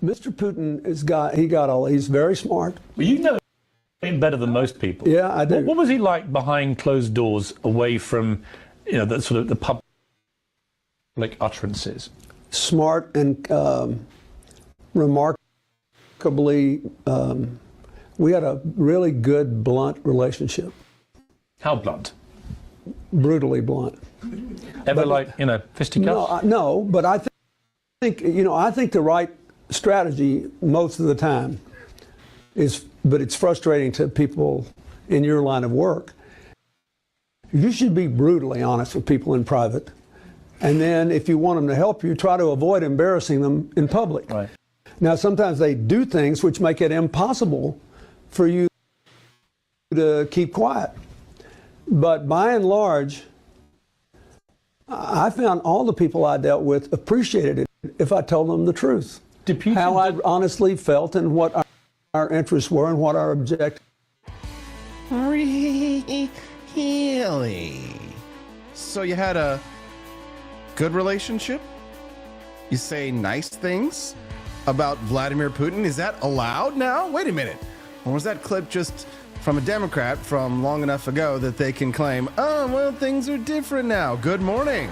Mr. Putin he's very smart. Well, you know him better than most people. Yeah, I do. What was he like behind closed doors, away from, the sort of the public utterances? Smart and remarkably, we had a really good, blunt relationship. How blunt? Brutally blunt. Ever fisticuffs? No, but I think the right strategy most of the time but it's frustrating to people in your line of work. You should be brutally honest with people in private. And then if you want them to help you, try to avoid embarrassing them in public. Right. Now, sometimes they do things which make it impossible for you to keep quiet. But by and large, I found all the people I dealt with appreciated it if I told them the truth. How I honestly felt and what our interests were and what our objectives. Really? So you had a good relationship? You say nice things about Vladimir Putin? Is that allowed now? Wait a minute. Or was that clip just from a Democrat from long enough ago that they can claim, oh, well, things are different now? Good morning.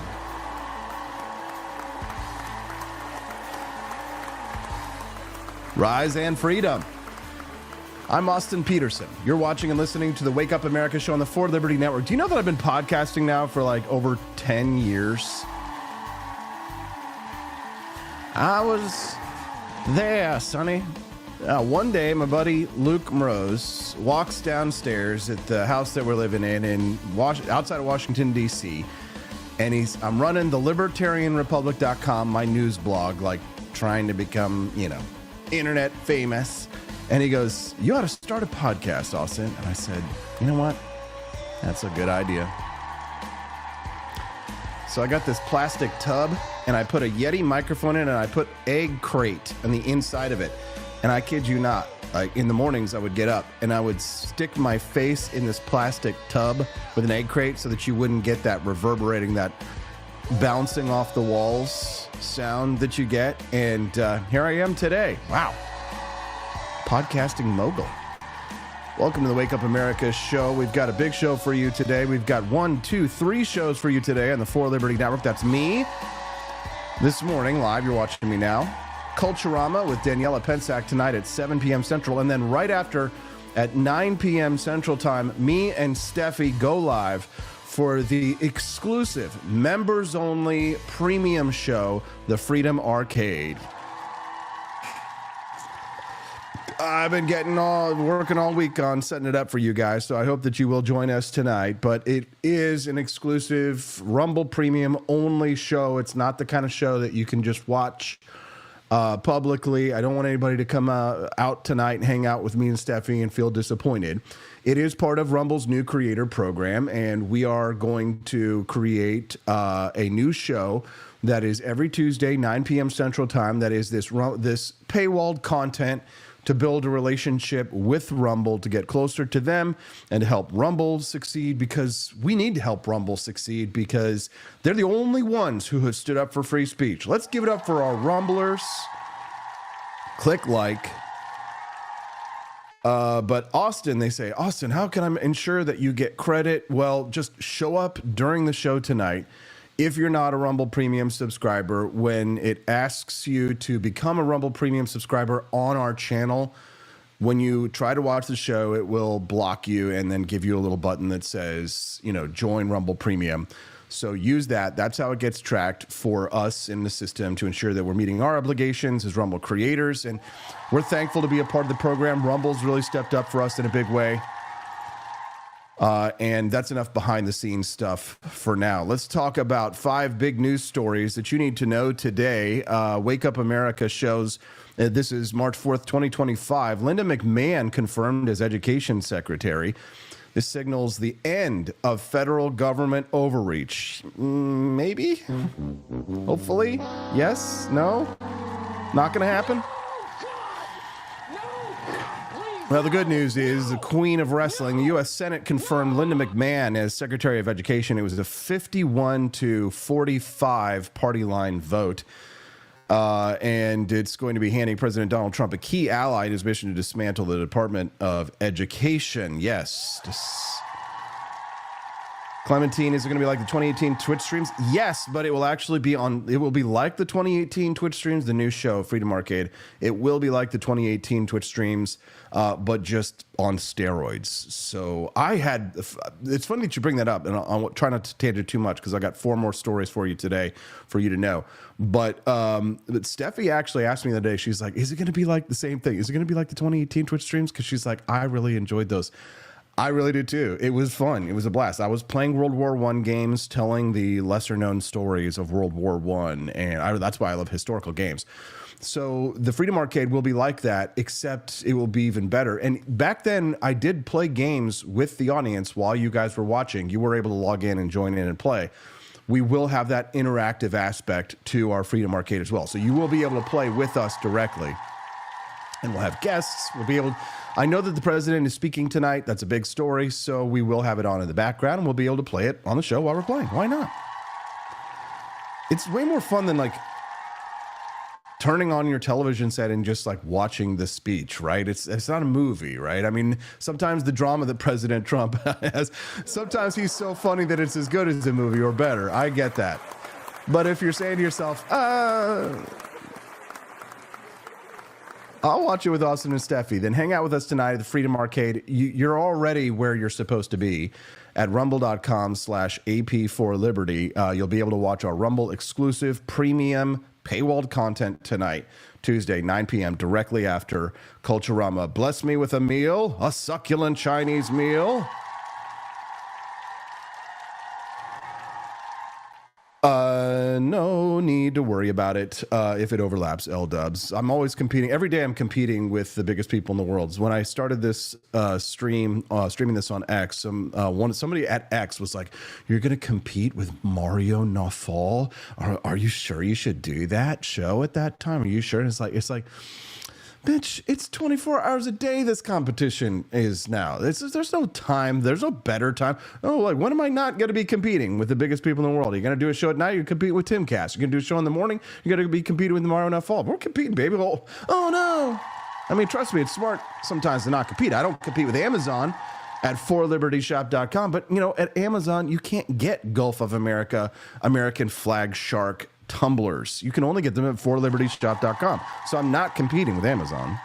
Rise and freedom. I'm Austin Peterson. You're watching and listening to the Wake Up America show on the For Liberty Network. Do you know that I've been podcasting now for like over 10 years? I was there, Sonny. One day, my buddy Luke Mrose walks downstairs at the house that we're living in outside of Washington, D.C., and I'm running the libertarianrepublic.com, my news blog, like trying to become, internet famous. And he goes, you ought to start a podcast, Austin. And I said, you know what? That's a good idea. So I got this plastic tub, and I put a Yeti microphone in, and I put egg crate on the inside of it. And I kid you not, like in the mornings I would get up, and I would stick my face in this plastic tub with an egg crate so that you wouldn't get that reverberating, that bouncing off the walls sound that you get. And here I am today. Wow. Podcasting mogul. Welcome to the Wake Up America show. We've got a big show for you today. We've got 3 shows for you today on the For Liberty Network. That's me. This morning, live, you're watching me now. Culturama with Daniela Pensac tonight at 7 p.m. Central. And then right after, at 9 p.m. Central Time, me and Steffi go live for the exclusive, members-only premium show, The Freedom Arcade. I've been working all week on setting it up for you guys, so I hope that you will join us tonight. But it is an exclusive Rumble Premium only show. It's not the kind of show that you can just watch publicly. I don't want anybody to come out tonight and hang out with me and Steffi and feel disappointed. It is part of Rumble's new creator program, and we are going to create a new show that is every Tuesday, 9 p.m. Central Time. That is this paywalled content to build a relationship with Rumble, to get closer to them and to help Rumble succeed, because we need to help Rumble succeed because they're the only ones who have stood up for free speech. Let's give it up for our Rumblers. Click like. But Austin, they say, Austin, how can I ensure that you get credit? Well, just show up during the show tonight. If you're not a Rumble Premium subscriber, when it asks you to become a Rumble Premium subscriber on our channel, when you try to watch the show, it will block you and then give you a little button that says, join Rumble Premium. So use that. That's how it gets tracked for us in the system to ensure that we're meeting our obligations as Rumble creators. And we're thankful to be a part of the program. Rumble's really stepped up for us in a big way. And that's enough behind the scenes stuff for now. Let's talk about 5 big news stories that you need to know today. Wake Up America shows this is March 4th, 2025. Linda McMahon confirmed as education secretary. This signals the end of federal government overreach. Maybe? Hopefully? Yes? No? Not going to happen? Well, the good news is the queen of wrestling, the U.S. Senate confirmed Linda McMahon as Secretary of Education. It was a 51-45 party line vote. And it's going to be handing President Donald Trump a key ally in his mission to dismantle the Department of Education. Yes. Clementine, is it going to be like the 2018 Twitch streams? Yes, but it will actually be it will be like the 2018 Twitch streams, the new show, Freedom Arcade. It will be like the 2018 Twitch streams, but just on steroids. So it's funny that you bring that up, and I'll try not to tangent too much because I got 4 more stories for you today for you to know. But Steffi actually asked me the other day, she's like, is it going to be like the same thing? Is it going to be like the 2018 Twitch streams? Because she's like, I really enjoyed those. I really did too. It was fun. It was a blast. I was playing World War I games, telling the lesser known stories of World War I, and that's why I love historical games. So the Freedom Arcade will be like that, except it will be even better. And back then, I did play games with the audience while you guys were watching. You were able to log in and join in and play. We will have that interactive aspect to our Freedom Arcade as well. So you will be able to play with us directly. And we'll have guests. We'll be able I know that the president is speaking tonight. That's a big story. So we will have it on in the background, and we'll be able to play it on the show while we're playing. Why not? It's way more fun than like turning on your television set and just like watching the speech, right? It's not a movie, right? I mean, sometimes the drama that President Trump has, sometimes he's so funny that it's as good as a movie or better. I get that. But if you're saying to yourself, I'll watch it with Austin and Steffi, then hang out with us tonight at the Freedom Arcade. You're already where you're supposed to be at rumble.com/AP4Liberty. You'll be able to watch our Rumble exclusive premium paywalled content tonight, Tuesday, 9 p.m., directly after Culturama. Bless me with a meal, a succulent Chinese meal. No need to worry about it if it overlaps L-dubs. I'm always competing. Every day I'm competing with the biggest people in the world. When I started this streaming this on X, somebody at X was like, you're going to compete with Mario Nawfal? Are you sure you should do that show at that time? Are you sure? And it's like, bitch, it's 24 hours a day this competition is now. There's no time. There's no better time. Oh, like, when am I not going to be competing with the biggest people in the world? You're going to do a show at night, you compete with Tim Cass. You're going to do a show in the morning, you're going to be competing with Mario Nawfal. We're competing, baby. Oh, no. I mean, trust me, it's smart sometimes to not compete. I don't compete with Amazon at 4libertyshop.com, but, at Amazon, you can't get Gulf of America, American flag shark tumblers. You can only get them at 4libertyshop.com. So I'm not competing with Amazon.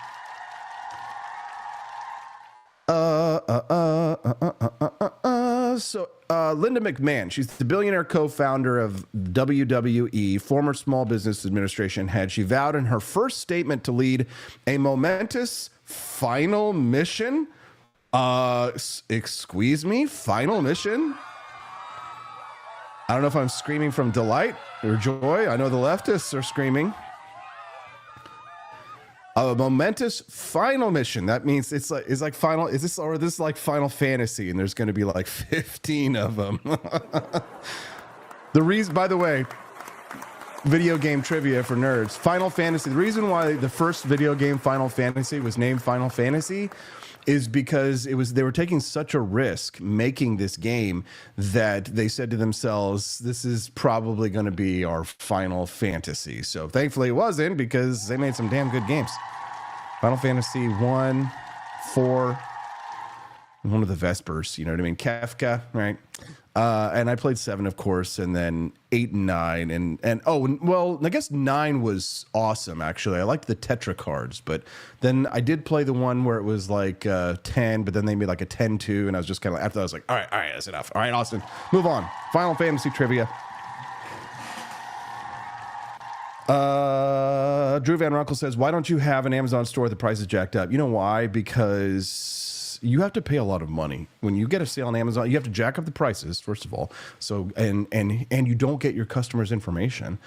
So Linda McMahon, she's the billionaire co-founder of WWE, former Small Business Administration head. She vowed in her first statement to lead a momentous final mission. Excuse me, final mission? I don't know if I'm screaming from delight or joy. I know the leftists are screaming. A momentous final mission. That means it's like final. Is this like Final Fantasy? And there's going to be like 15 of them. The reason, by the way, video game trivia for nerds. Final Fantasy. The reason why the first video game Final Fantasy was named Final Fantasy is because they were taking such a risk making this game that they said to themselves, this is probably going to be our Final Fantasy. So thankfully it wasn't, because they made some damn good games. Final Fantasy 1, 4, one of the Vespers, you know what I mean? Kefka, right? And I played 7, of course, and then 8 and 9. Well, I guess 9 was awesome, actually. I liked the Tetra cards, but then I did play the one where it was like 10, but then they made like a 10-2, and I was just kind of, after that, I was like, all right, that's enough. All right, Austin, move on. Final Fantasy trivia. Drew Van Runkle says, why don't you have an Amazon store with the prices jacked up? You know why? Because you have to pay a lot of money when you get a sale on Amazon. You have to jack up the prices, first of all. So and you don't get your customers' information.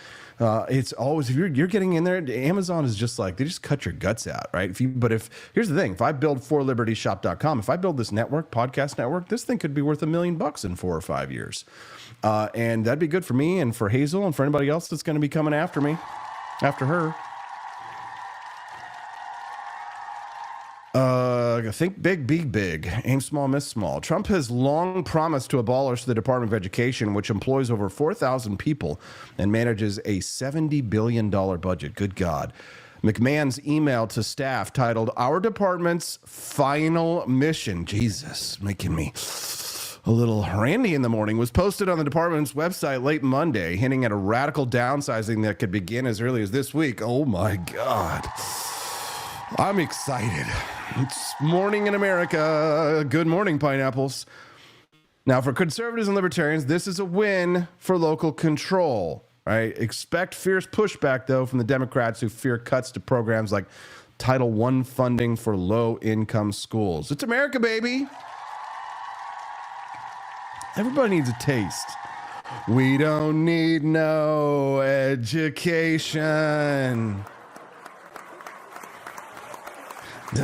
It's always, if you're getting in there, Amazon is just like, they just cut your guts out, right? Here's the thing, if I build 4libertyshop.com, if I build this podcast network, this thing could be worth $1 million in 4 or 5 years. And that'd be good for me and for Hazel and for anybody else that's going to be coming after her. Think big, be big. Aim small, miss small. Trump has long promised to abolish the Department of Education, which employs over 4,000 people and manages a $70 billion budget. Good God. McMahon's email to staff titled, "Our department's final mission," Jesus, making me a little randy in the morning, was posted on the department's website late Monday, hinting at a radical downsizing that could begin as early as this week. Oh my God. I'm excited. It's morning in America. Good morning, pineapples. Now, for conservatives and libertarians, this is a win for local control, right? Expect fierce pushback, though, from the Democrats who fear cuts to programs like Title I funding for low-income schools. It's America, baby. Everybody needs a taste. We don't need no education. We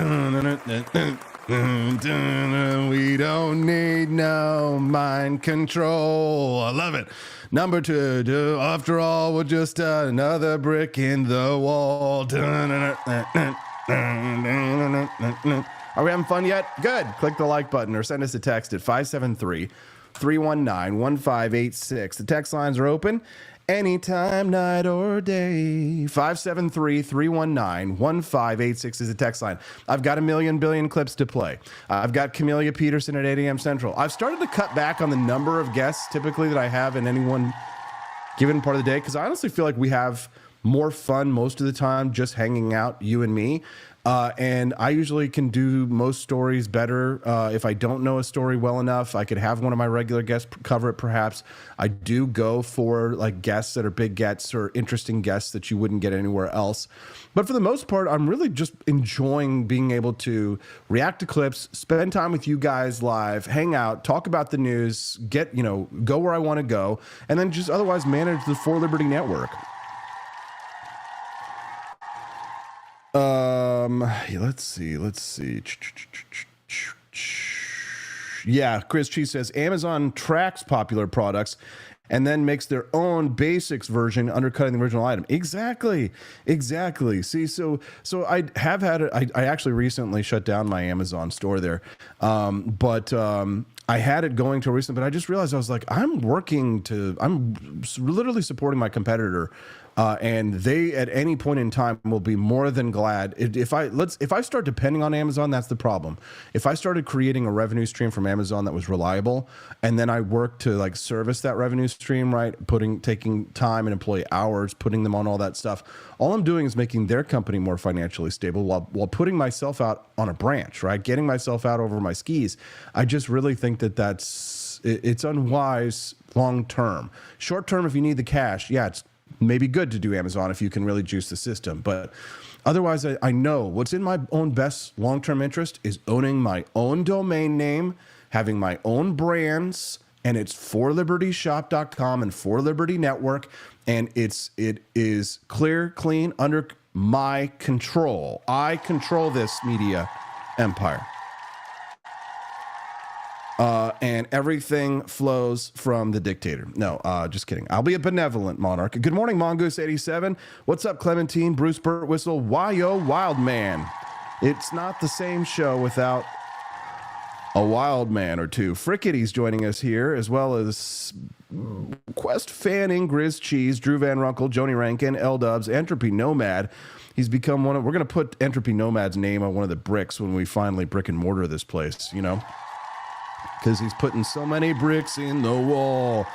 don't need no mind control. I love it. Number two, after all, we're just another brick in the wall. Are we having fun yet? Good. Click the like button or send us a text at 573-319-1586. The text lines are open anytime, night or day. 573-319-1586 is the text line. I've got a billion clips to play. I've got Camellia Peterson at 8 a.m. Central. I've started to cut back on the number of guests typically that I have in any one given part of the day, because I honestly feel like we have more fun most of the time just hanging out, you and me. And I usually can do most stories better. If I don't know a story well enough, I could have one of my regular guests cover it perhaps. I do go for like guests that are big gets or interesting guests that you wouldn't get anywhere else. But for the most part, I'm really just enjoying being able to react to clips, spend time with you guys live, hang out, talk about the news, go where I want to go, and then just otherwise manage the For Liberty Network. Let's see. Yeah, Chris Cheese says Amazon tracks popular products and then makes their own basics version, undercutting the original item. Exactly. See, so I have had it. I actually recently shut down my Amazon store there, but I had it going till recently. But I just realized I was like, I'm literally supporting my competitor. And they, at any point in time, will be more than glad. If I start depending on Amazon, that's the problem. If I started creating a revenue stream from Amazon that was reliable, and then I worked to like service that revenue stream, right, taking time and employee hours, putting them on all that stuff, all I'm doing is making their company more financially stable while putting myself out on a branch, right, getting myself out over my skis. I just really think it's unwise long term. Short term, if you need the cash, yeah, it's maybe good to do Amazon if you can really juice the system. But otherwise, I know what's in my own best long-term interest is owning my own domain name, having my own brands, and it's forlibertyshop.com and For Liberty Network, and it is clear, clean, under my control. I control this media empire. And everything flows from the dictator. No, just kidding. I'll be a benevolent monarch. Good morning, Mongoose87. What's up, Clementine, Bruce Burtwhistle, Wyo Wild Man? It's not the same show without a wild man or two. Frickity's joining us here, as well as Quest Fanning, Grizz Cheese, Drew Van Runkle, Joni Rankin, L-Dubs, Entropy Nomad. He's become we're going to put Entropy Nomad's name on one of the bricks when we finally brick and mortar this place, because he's putting so many bricks in the wall.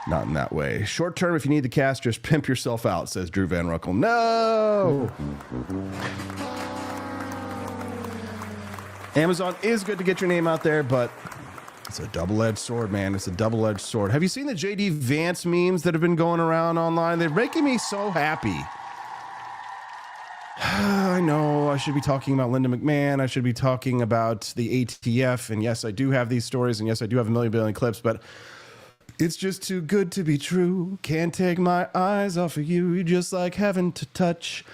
Not in that way. Short term, if you need the cash, just pimp yourself out, says Drew Van Runkle. No! Amazon is good to get your name out there, but it's a double-edged sword, man. It's a double-edged sword. Have you seen the JD Vance memes that have been going around online? They're making me so happy. I know I should be talking about Linda McMahon. I should be talking about the ATF. And yes, I do have these stories. And yes, I do have a billion clips. But it's just too good to be true. Can't take my eyes off of you. You're just like heaven to touch.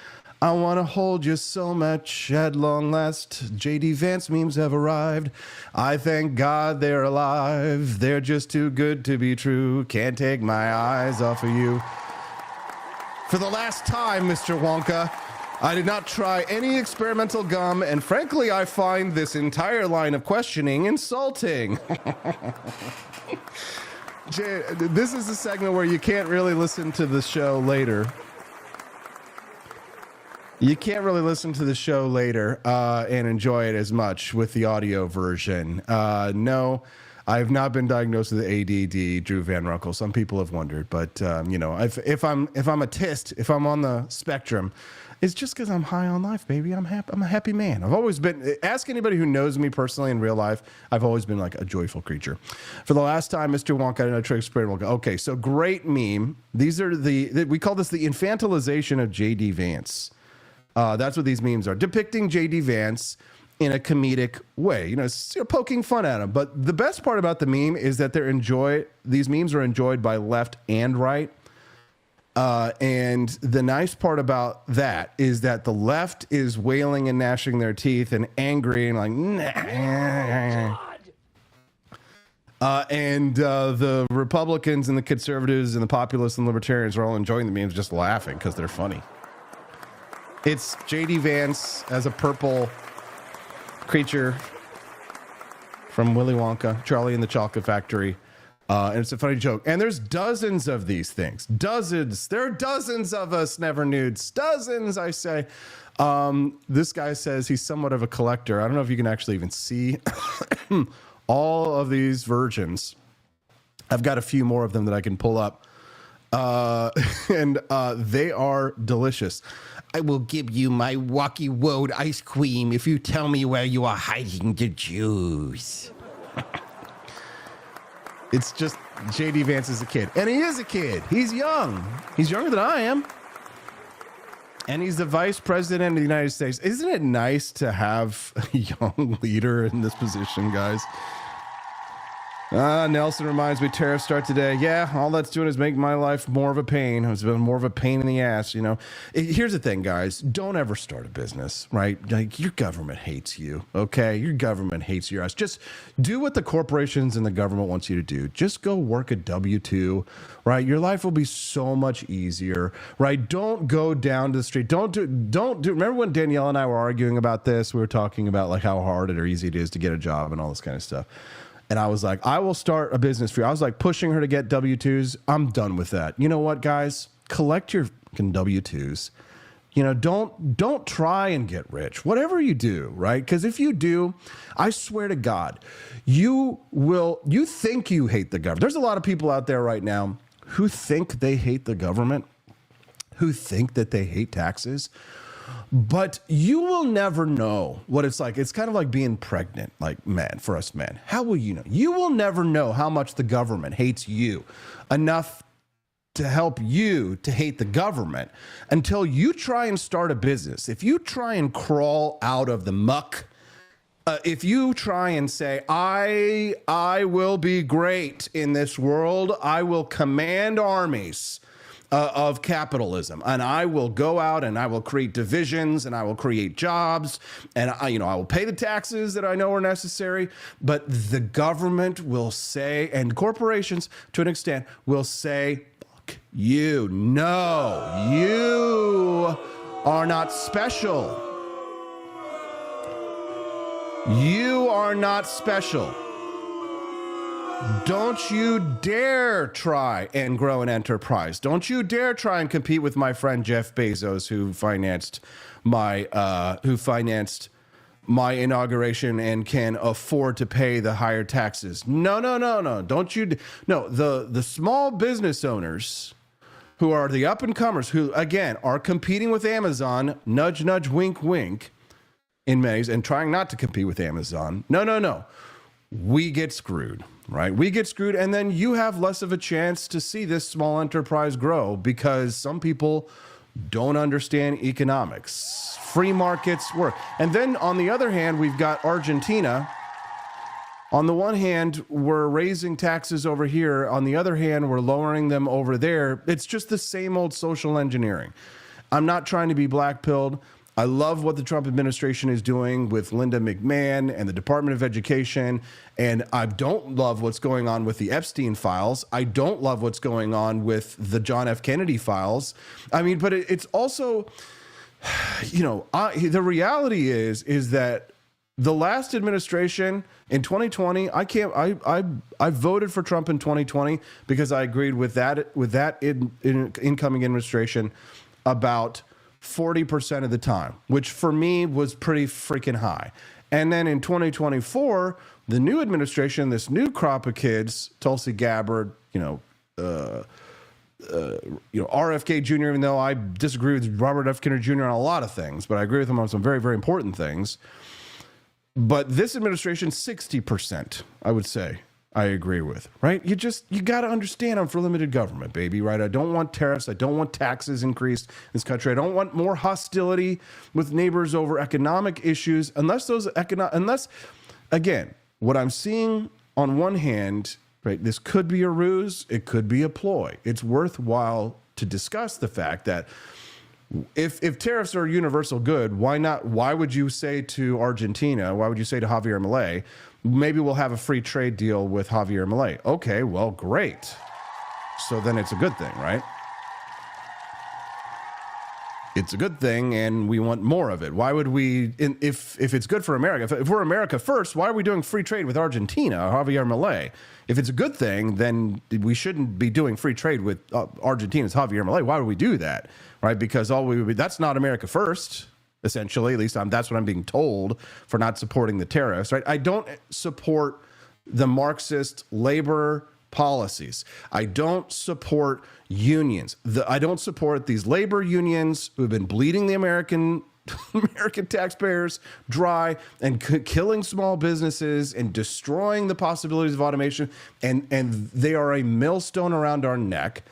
I want to hold you so much. At long last, JD Vance memes have arrived. I thank God they're alive. They're just too good to be true. Can't take my eyes off of you. For the last time, Mr. Wonka. I did not try any experimental gum, and frankly, I find this entire line of questioning insulting. Jay, this is a segment where you can't really listen to the show later. You can't really listen to the show later and enjoy it as much with the audio version. No, I have not been diagnosed with ADD, Drew Van Runkle. Some people have wondered, but you know, if I'm a tist, if I'm on the spectrum, it's just because I'm high on life, baby. I'm happy. I'm a happy man. I've always been. Ask anybody who knows me personally in real life. I've always been like a joyful creature. For the last time, Mr. Wonka, I didn't know trick spirit Wonka. Okay, so great meme. These are we call this the infantilization of JD Vance. That's what these memes are, depicting JD Vance in a comedic way. You know, it's poking fun at him. But the best part about the meme is that these memes are enjoyed by left and right. And the nice part about that is that the left is wailing and gnashing their teeth and angry and like, nah. And the Republicans and the conservatives and the populists and libertarians are all enjoying the memes, just laughing because they're funny. It's JD Vance as a purple creature from Willy Wonka, Charlie and the Chocolate Factory. And it's a funny joke. And there's dozens of these things. Dozens. There are dozens of us never nudes. Dozens, I say. This guy says he's somewhat of a collector. I don't know if you can actually even see all of these versions. I've got a few more of them that I can pull up. And they are delicious. I will give you my Wacky Woad ice cream if you tell me where you are hiding the juice. It's just JD Vance is a kid. And he is a kid. He's young. He's younger than I am. And he's the vice president of the United States. Isn't it nice to have a young leader in this position, guys? Nelson reminds me, tariffs start today. Yeah, all that's doing is making my life more of a pain. It's been more of a pain in the ass, you know. Here's the thing, guys. Don't ever start a business, right? Like, your government hates you, okay? Your government hates your ass. Just do what the corporations and the government wants you to do. Just go work a W-2, right? Your life will be so much easier, right? Don't go down to the street. Don't do. Remember when Danielle and I were arguing about this? We were talking about like how hard or easy it is to get a job and all this kind of stuff. And I was like, I will start a business for you. I was like pushing her to get W-2s. I'm done with that. You know what, guys? Collect your fucking W-2s. You know, don't try and get rich. Whatever you do, right? Because if you do, I swear to God, you think you hate the government. There's a lot of people out there right now who think they hate the government, who think that they hate taxes. But you will never know what it's like. It's kind of like being pregnant, like men, for us men. How will you know? You will never know how much the government hates you enough to help you to hate the government until you try and start a business. If you try and crawl out of the muck, if you try and say, I will be great in this world, I will command armies of capitalism, and I will go out and I will create divisions and I will create jobs, and I will pay the taxes that I know are necessary, but the government will say, and corporations to an extent will say, fuck you. No, you are not special. You are not special. Don't you dare try and grow an enterprise. Don't you dare try and compete with my friend Jeff Bezos, who financed my inauguration and can afford to pay the higher taxes. No. Don't you? No, the small business owners who are the up and comers, who again are competing with Amazon, nudge, nudge, wink, wink, in many, and trying not to compete with Amazon. No. We get screwed. Right? We get screwed, and then you have less of a chance to see this small enterprise grow because some people don't understand economics. Free markets work. And then on the other hand, we've got Argentina. On the one hand, we're raising taxes over here. On the other hand, we're lowering them over there. It's just the same old social engineering. I'm not trying to be black-pilled. I love what the Trump administration is doing with Linda McMahon and the Department of Education. And I don't love what's going on with the Epstein files. I don't love what's going on with the John F. Kennedy files. I mean, but it's also, the reality is that the last administration in 2020, I voted for Trump in 2020 because I agreed with that incoming administration about 40% of the time, which for me was pretty freaking high. And then in 2024, the new administration, this new crop of kids, Tulsi Gabbard, RFK Jr., even though I disagree with Robert F. Kennedy Jr. on a lot of things, but I agree with him on some very, very important things. But this administration, 60%, I would say, I agree with, right? You got to understand I'm for limited government, baby, right? I don't want tariffs. I don't want taxes increased in this country. I don't want more hostility with neighbors over economic issues unless, again, what I'm seeing on one hand, right, this could be a ruse. It could be a ploy. It's worthwhile to discuss the fact that if tariffs are universal good, why not? Why would you say to Argentina, why would you say to Javier Milei, maybe we'll have a free trade deal with Javier Milei? Okay, well, great. So then it's a good thing, right? It's a good thing, and we want more of it. Why would we, if it's good for America, if we're America first, why are we doing free trade with Argentina, Javier Milei? If it's a good thing, then we shouldn't be doing free trade with Argentina's Javier Milei. Why would we do that, right? Because that's not America first, essentially. At least that's what I'm being told for not supporting the tariffs, right? I don't support the Marxist labor policies. I don't support unions. I don't support these labor unions who have been bleeding the American taxpayers dry and killing small businesses and destroying the possibilities of automation. And they are a millstone around our neck.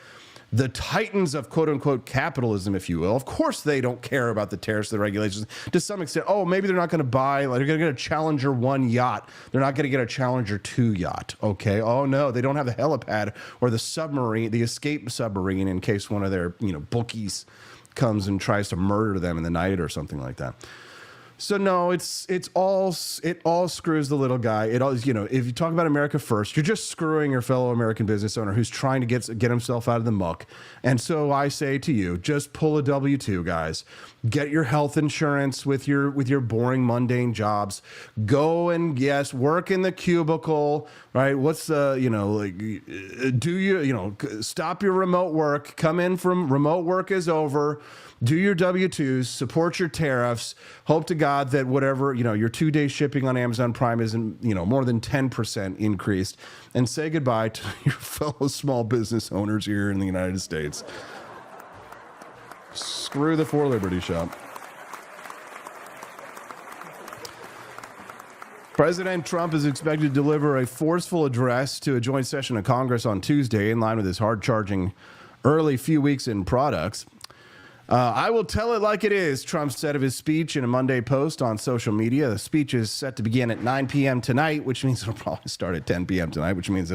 The titans of quote unquote capitalism, if you will. Of course, they don't care about the tariffs, the regulations to some extent. Oh, maybe they're not going to buy, like, they're going to get a Challenger 1 yacht. They're not going to get a Challenger 2 yacht. Okay. Oh no, they don't have the helipad or the submarine, the escape submarine in case one of their, bookies comes and tries to murder them in the night or something like that. So no, it all screws the little guy. It all, if you talk about America first, you're just screwing your fellow American business owner who's trying to get himself out of the muck. And so I say to you, just pull a W-2, guys. Get your health insurance with your boring, mundane jobs. Go and work in the cubicle, right? What's stop your remote work. Come in from remote work is over. Do your W-2s, support your tariffs, hope to God that whatever, your 2-day shipping on Amazon Prime isn't, more than 10% increased, and say goodbye to your fellow small business owners here in the United States. Screw the For Liberty shop. President Trump is expected to deliver a forceful address to a joint session of Congress on Tuesday in line with his hard-charging early few weeks in products. I will tell it like it is, Trump said of his speech in a Monday post on social media. The speech is set to begin at 9 p.m. tonight, which means it'll probably start at 10 p.m. tonight, which means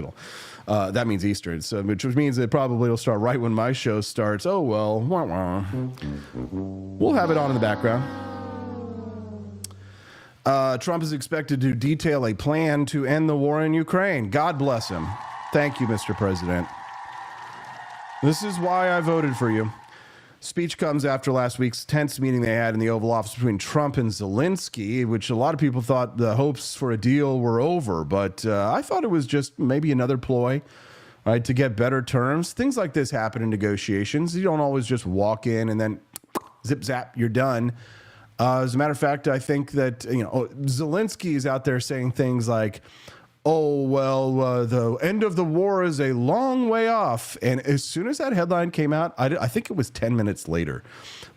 that means Eastern, so, which means it probably will start right when my show starts. Oh, well, we'll have it on in the background. Trump is expected to detail a plan to end the war in Ukraine. God bless him. Thank you, Mr. President. This is why I voted for you. Speech comes after last week's tense meeting they had in the Oval Office between Trump and Zelensky, which a lot of people thought the hopes for a deal were over. But I thought it was just maybe another ploy, right, to get better terms. Things like this happen in negotiations. You don't always just walk in and then zip, zap, you're done. As a matter of fact, I think that, Zelensky is out there saying things like, oh, well, the end of the war is a long way off. And as soon as that headline came out, I think it was 10 minutes later,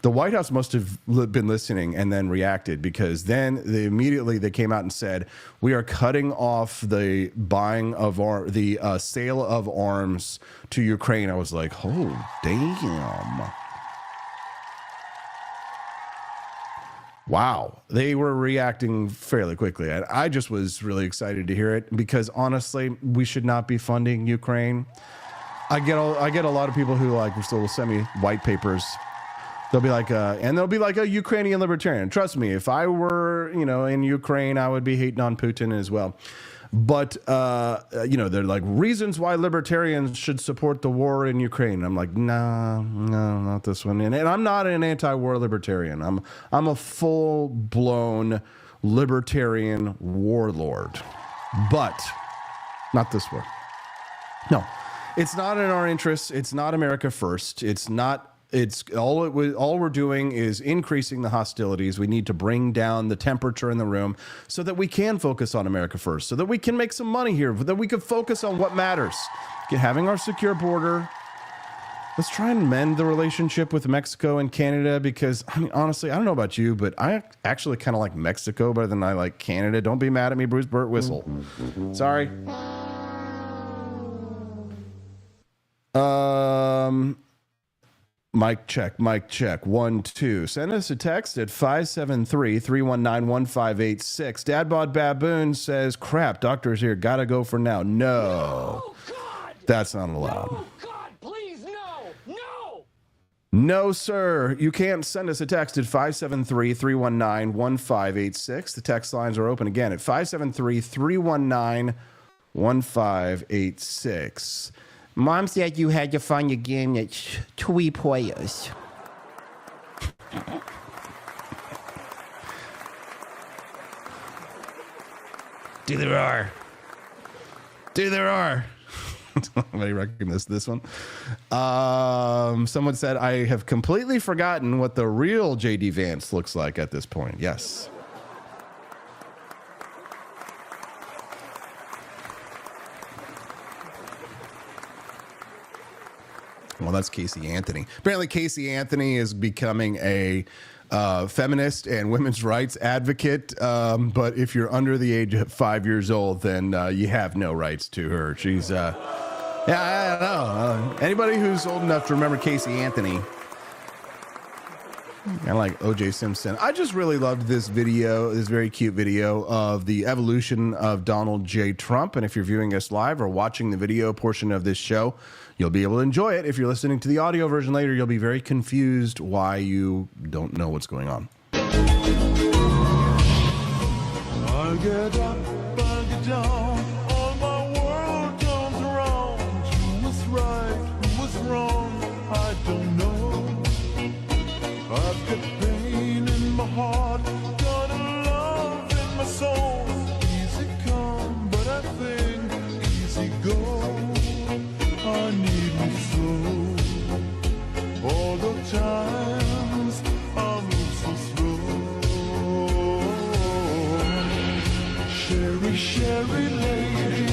the White House must have been listening and then reacted, because then they came out and said, we are cutting off the buying of the sale of arms to Ukraine. I was like, oh, damn. Wow. They were reacting fairly quickly. I just was really excited to hear it, because honestly, we should not be funding Ukraine. I get a lot of people who will send me white papers. They'll be like, a Ukrainian libertarian. Trust me, if I were, in Ukraine, I would be hating on Putin as well. But, they're like, reasons why libertarians should support the war in Ukraine. I'm like, no, not this one. And I'm not an anti-war libertarian. I'm a full-blown libertarian warlord. But not this war. No, it's not in our interests. It's not America first. It's not. It's all we're doing is increasing the hostilities. We need to bring down the temperature in the room so that we can focus on America first, so that we can make some money here, that we can focus on what matters. Having our secure border. Let's try and mend the relationship with Mexico and Canada because, I mean, honestly, I don't know about you, but I actually kind of like Mexico better than I like Canada. Don't be mad at me, Bruce Burt Whistle. Sorry. Mic check. 1, 2. Send us a text at 573-319-1586. Dad Bod Baboon says, crap, doctor's here. Gotta go for now. No. That's not allowed. No, God, please, no. No, sir. You can't send us a text at 573-319-1586. The text lines are open again at 573-319-1586. Mom said you had to find a game that's 2 players. Do there are. Anybody recognize this one? Someone said, I have completely forgotten what the real J.D. Vance looks like at this point. Yes. Well, that's Casey Anthony. Apparently, Casey Anthony is becoming a feminist and women's rights advocate. But if you're under the age of 5 years old, then you have no rights to her. She's, I don't know. Anybody who's old enough to remember Casey Anthony, kind of like O.J. Simpson. I just really loved this video, this very cute video of the evolution of Donald J. Trump. And if you're viewing us live or watching the video portion of this show, you'll be able to enjoy it. If you're listening to the audio version later, you'll be very confused why you don't know what's going on. I get up, I get down, all my world turns around. Who was right, who was wrong, I don't know. I've got pain in my heart, got a love in my soul. Easy come, but I think easy go. I need me so. All the times I move so slow. Sherry lady,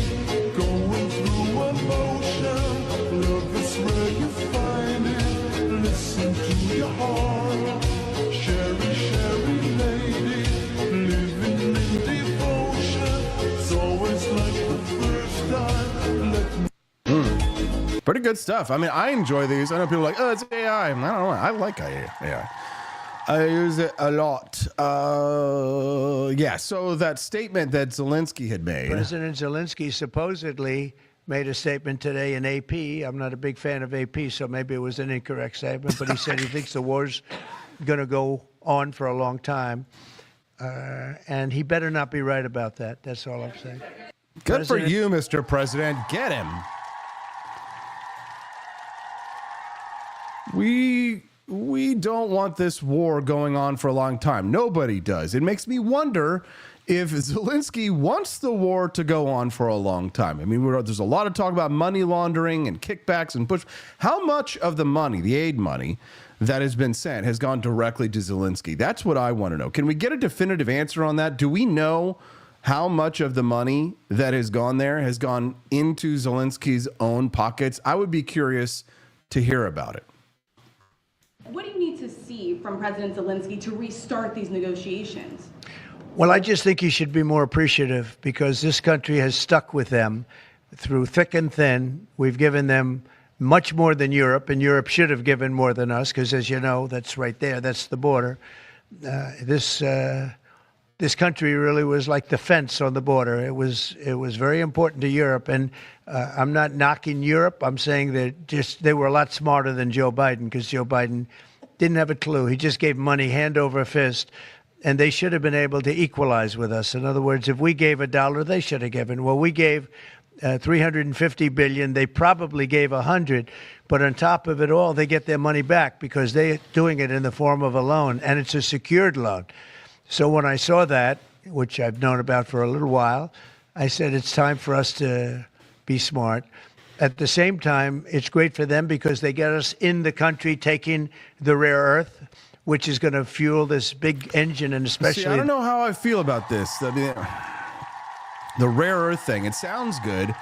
going through emotion. Love is where you find it. Listen to your heart. Sherry lady, living in devotion. It's always like the first time. Let me. Pretty good stuff. I mean, I enjoy these. I know people are like, oh, it's AI. I don't know. I like AI. I use it a lot. So that statement that Zelensky had made. President Zelensky supposedly made a statement today in AP. I'm not a big fan of AP, so maybe it was an incorrect statement, but he said he thinks the war's going to go on for a long time. And he better not be right about that. That's all I'm saying. Good for you, Mr. President. Get him. We don't want this war going on for a long time. Nobody does. It makes me wonder if Zelensky wants the war to go on for a long time. I mean, there's a lot of talk about money laundering and kickbacks and push. How much of the money, the aid money that has been sent, has gone directly to Zelensky? That's what I want to know. Can we get a definitive answer on that? Do we know how much of the money that has gone there has gone into Zelensky's own pockets? I would be curious to hear about it. What do you need to see from President Zelensky to restart these negotiations? Well, I just think he should be more appreciative because this country has stuck with them through thick and thin. We've given them much more than Europe, and Europe should have given more than us because, as you know, that's right there. That's the border. This country really was like the fence on the border. It was very important to Europe, and I'm not knocking Europe. I'm saying that they were a lot smarter than Joe Biden because Joe Biden didn't have a clue. He just gave money hand over fist. and they should have been able to equalize with us. In other words, if we gave $1, they should have given. Well, we gave 350 billion. They probably gave 100, but on top of it all, they get their money back because they're doing it in the form of a loan, and it's a secured loan. So when I saw that, which I've known about for a little while, I said it's time for us to be smart. At the same time, it's great for them because they get us in the country taking the rare earth, which is going to fuel this big engine, and especially... See, I don't know how I feel about this. I mean, the rare earth thing, it sounds good,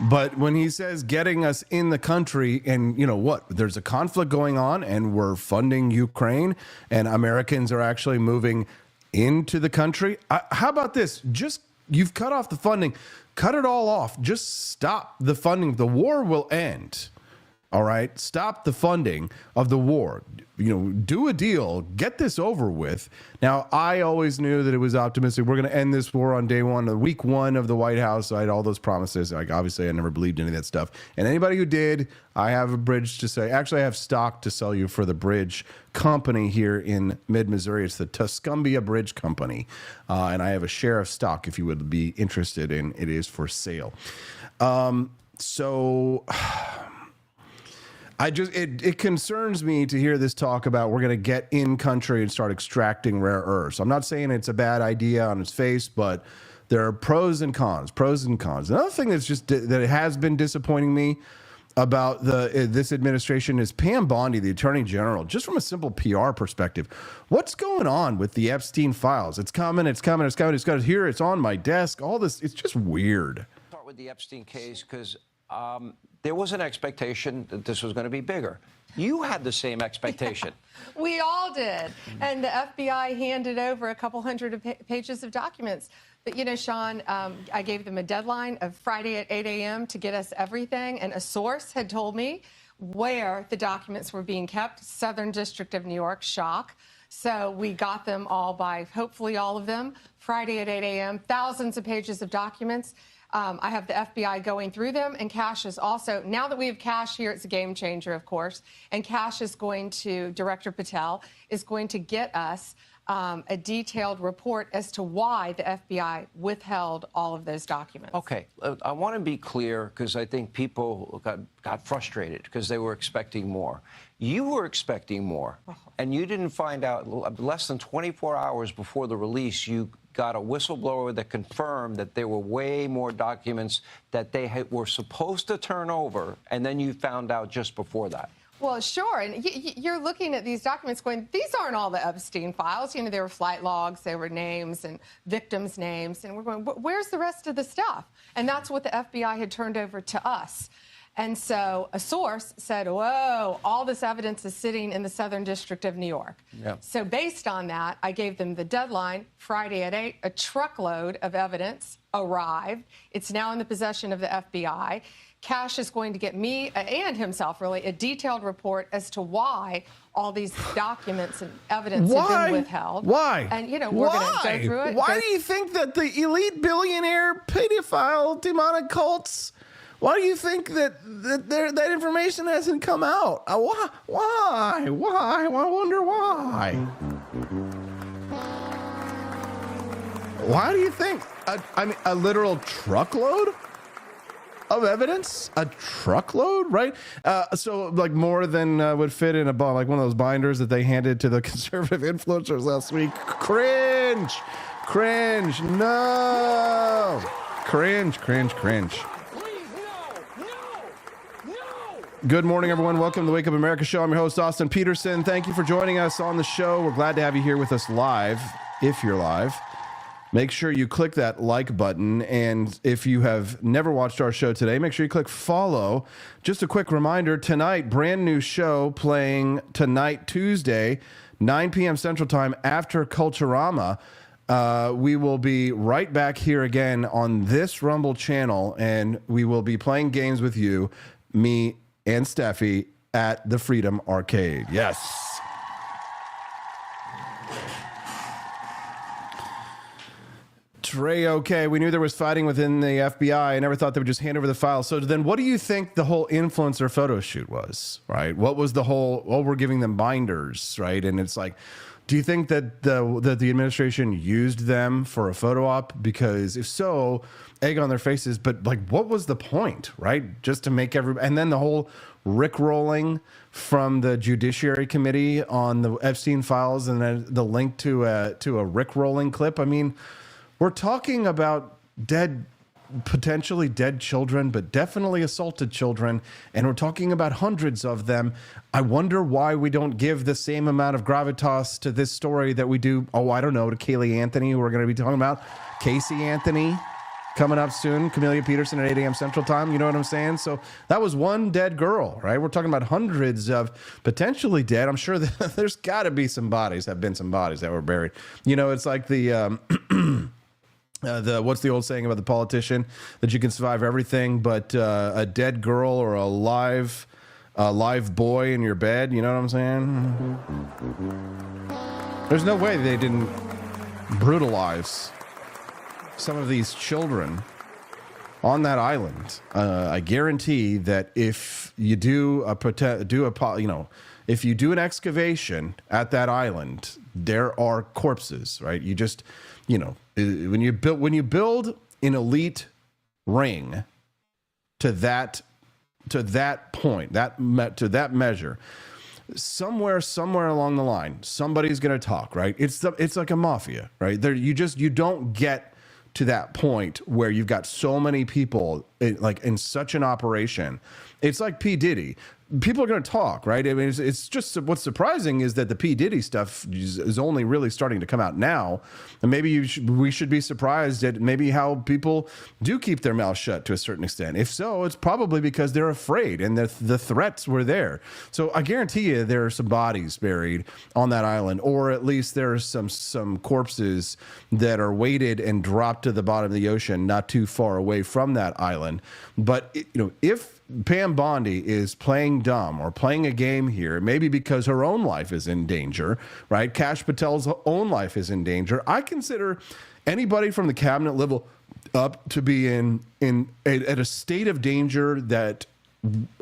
but when he says getting us in the country, and you know what, there's a conflict going on and we're funding Ukraine and Americans are actually moving into the country. How about this? Just, you've cut off the funding, cut it all off. Just stop the funding. The war will end. All right. Stop the funding of the war. You know, do a deal, get this over with. Now, I always knew that it was optimistic. We're going to end this war on day one, week one of the White House. I had all those promises. Like, obviously, I never believed any of that stuff. And anybody who did, I have a bridge to say. Actually, I have stock to sell you for the bridge company here in mid-Missouri. It's the Tuscumbia Bridge Company. And I have a share of stock if you would be interested in. It is for sale. It concerns me to hear this talk about we're going to get in country and start extracting rare earths. I'm not saying it's a bad idea on its face, but there are pros and cons. Another thing that's just that it has been disappointing me about this administration is Pam Bondi, the Attorney General. Just from a simple PR perspective, what's going on with the Epstein files? It's coming. It's got here. It's on my desk. All this. It's just weird. Start with the Epstein case because. There was an expectation that this was going to be bigger. You had the same expectation. We all did. And the FBI handed over a couple hundred pages of documents. But, you know, Sean, I gave them a deadline of Friday at 8 a.m. to get us everything. And a source had told me where the documents were being kept. Southern District of New York, shock. So we got them all by, hopefully all of them, Friday at 8 a.m. Thousands of pages of documents. I have the FBI going through them, and Cash is also, now that we have Cash here, it's a game changer, of course, and Cash is going to, Director Patel, is going to get us a detailed report as to why the FBI withheld all of those documents. Okay, I want to be clear because I think people got frustrated because they were expecting more. You were expecting more, and you didn't find out less than 24 hours before the release. You got a whistleblower that confirmed that there were way more documents that they were supposed to turn over, and then you found out just before that. Well, sure. And you're looking at these documents going, these aren't all the Epstein files. You know, there were flight logs, there were names and victims' names. And we're going, where's the rest of the stuff? And that's what the FBI had turned over to us. And so a source said, whoa, all this evidence is sitting in the Southern District of New York. Yep. So based on that, I gave them the deadline, Friday at 8, a truckload of evidence arrived. It's now in the possession of the FBI. Cash is going to get me and himself, really, a detailed report as to why all these documents and evidence have been withheld. Why? And, you know, we're going to go through it. Why do you think that the elite billionaire pedophile demonic cults, why do you think that information hasn't come out? Why? I wonder why. Why do you think? I mean, a literal truckload of evidence? A truckload, right? So like more than would fit in like one of those binders that they handed to the conservative influencers last week. Cringe. No. Cringe. Good morning, everyone. Welcome to the Wake Up America Show. I'm your host, Austin Peterson. Thank you for joining us on the show. We're glad to have you here with us live, if you're live. Make sure you click that like button. And if you have never watched our show today, make sure you click follow. Just a quick reminder, tonight, brand new show playing tonight, Tuesday, 9 p.m. Central Time after Culturama. We will be right back here again on this Rumble channel, and we will be playing games with you, me and Steffi, at the Freedom Arcade. Yes. Trey, okay, we knew there was fighting within the FBI. I never thought they would just hand over the files. So then what do you think the whole influencer photo shoot was, right? What was the whole, well, we're giving them binders, right? And it's like, do you think that the administration used them for a photo op? Because if so, egg on their faces. But like, what was the point, right? Just to make everybody, and then the whole rickrolling from the Judiciary Committee on the Epstein files, and then the link to a rickrolling clip. I mean, we're talking about potentially dead children, but definitely assaulted children, and we're talking about hundreds of them. I wonder why we don't give the same amount of gravitas to this story that we do, oh, I don't know, to Kaylee Anthony, who we're going to be talking about, Casey Anthony, coming up soon, Camellia Peterson at 8 a.m. Central Time, you know what I'm saying? So that was one dead girl, right? We're talking about hundreds of potentially dead. I'm sure that there's got to be some bodies, have been some bodies that were buried. You know, it's like the what's the old saying about the politician, that you can survive everything but a dead girl or a live boy in your bed, you know what I'm saying? There's no way they didn't brutalize some of these children on that island. I guarantee that if you if you do an excavation at that island, there are corpses, right? You just, when you build an elite ring to that point, to that measure, somewhere along the line, somebody's going to talk, right? It's like a mafia, right? You don't get to that point where you've got so many people in such an operation. It's like P. Diddy. People are going to talk, right? I mean, it's just, what's surprising is that the P. Diddy stuff is only really starting to come out now. And maybe we should be surprised at maybe how people do keep their mouth shut to a certain extent. If so, it's probably because they're afraid and the threats were there. So I guarantee you there are some bodies buried on that island, or at least there are some corpses that are weighted and dropped to the bottom of the ocean not too far away from that island. But if Pam Bondi is playing dumb or playing a game here, maybe because her own life is in danger, right? Kash Patel's own life is in danger. I consider anybody from the cabinet level up to be at a state of danger that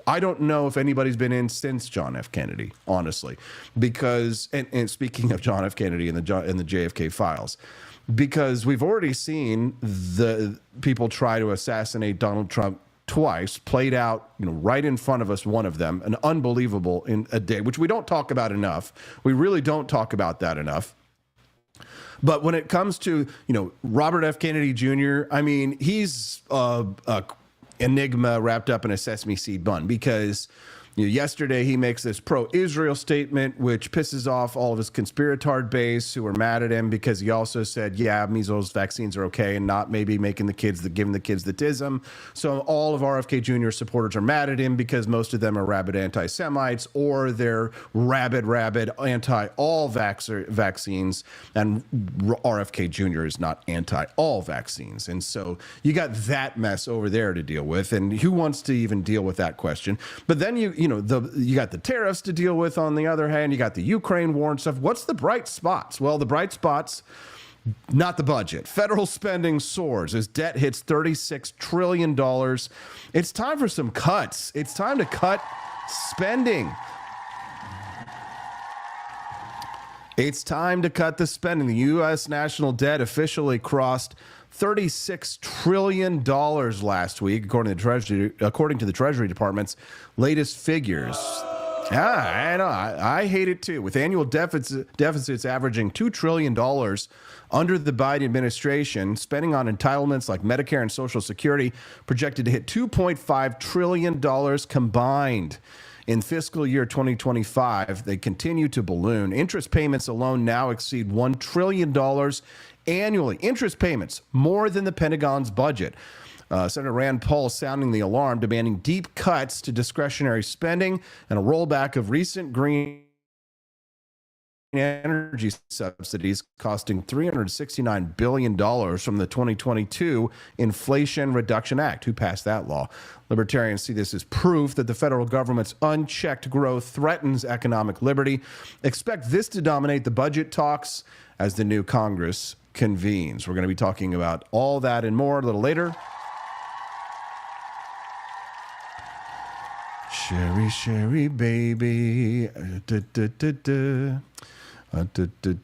I don't know if anybody's been in since John F. Kennedy, honestly. Because, and speaking of John F. Kennedy and the JFK files, because we've already seen the people try to assassinate Donald Trump twice, played out, right in front of us, one of them, an unbelievable in a day, which we don't talk about enough. We really don't talk about that enough. But when it comes to, Robert F. Kennedy Jr., I mean, he's a enigma wrapped up in a sesame seed bun, because yesterday he makes this pro-Israel statement, which pisses off all of his conspiratard base who are mad at him, because he also said, yeah, measles vaccines are okay, and not maybe giving the kids the tism. So all of RFK Jr. supporters are mad at him because most of them are rabid anti-Semites, or they're rabid anti-all vaccines, and RFK Jr. is not anti-all vaccines. And so you got that mess over there to deal with, and who wants to even deal with that question? But then you got the tariffs to deal with on the other hand. You got the Ukraine war and stuff. What's the bright spots? Well, the bright spots, not the budget. Federal spending soars as debt hits $36 trillion. It's time for some cuts. It's time to cut spending. It's time to cut the spending. The U.S. national debt officially crossed $36 trillion last week, according to the Treasury Department's latest figures. I know. I hate it too. With annual deficits averaging $2 trillion under the Biden administration, spending on entitlements like Medicare and Social Security projected to hit $2.5 trillion combined. In fiscal year 2025, they continue to balloon. Interest payments alone now exceed $1 trillion annually. Interest payments, more than the Pentagon's budget. Senator Rand Paul sounding the alarm, demanding deep cuts to discretionary spending and a rollback of recent green energy subsidies costing $369 billion from the 2022 Inflation Reduction Act. Who passed that law? Libertarians see this as proof that the federal government's unchecked growth threatens economic liberty. Expect this to dominate the budget talks as the new Congress convenes. We're going to be talking about all that and more a little later. Sherry, Sherry, baby.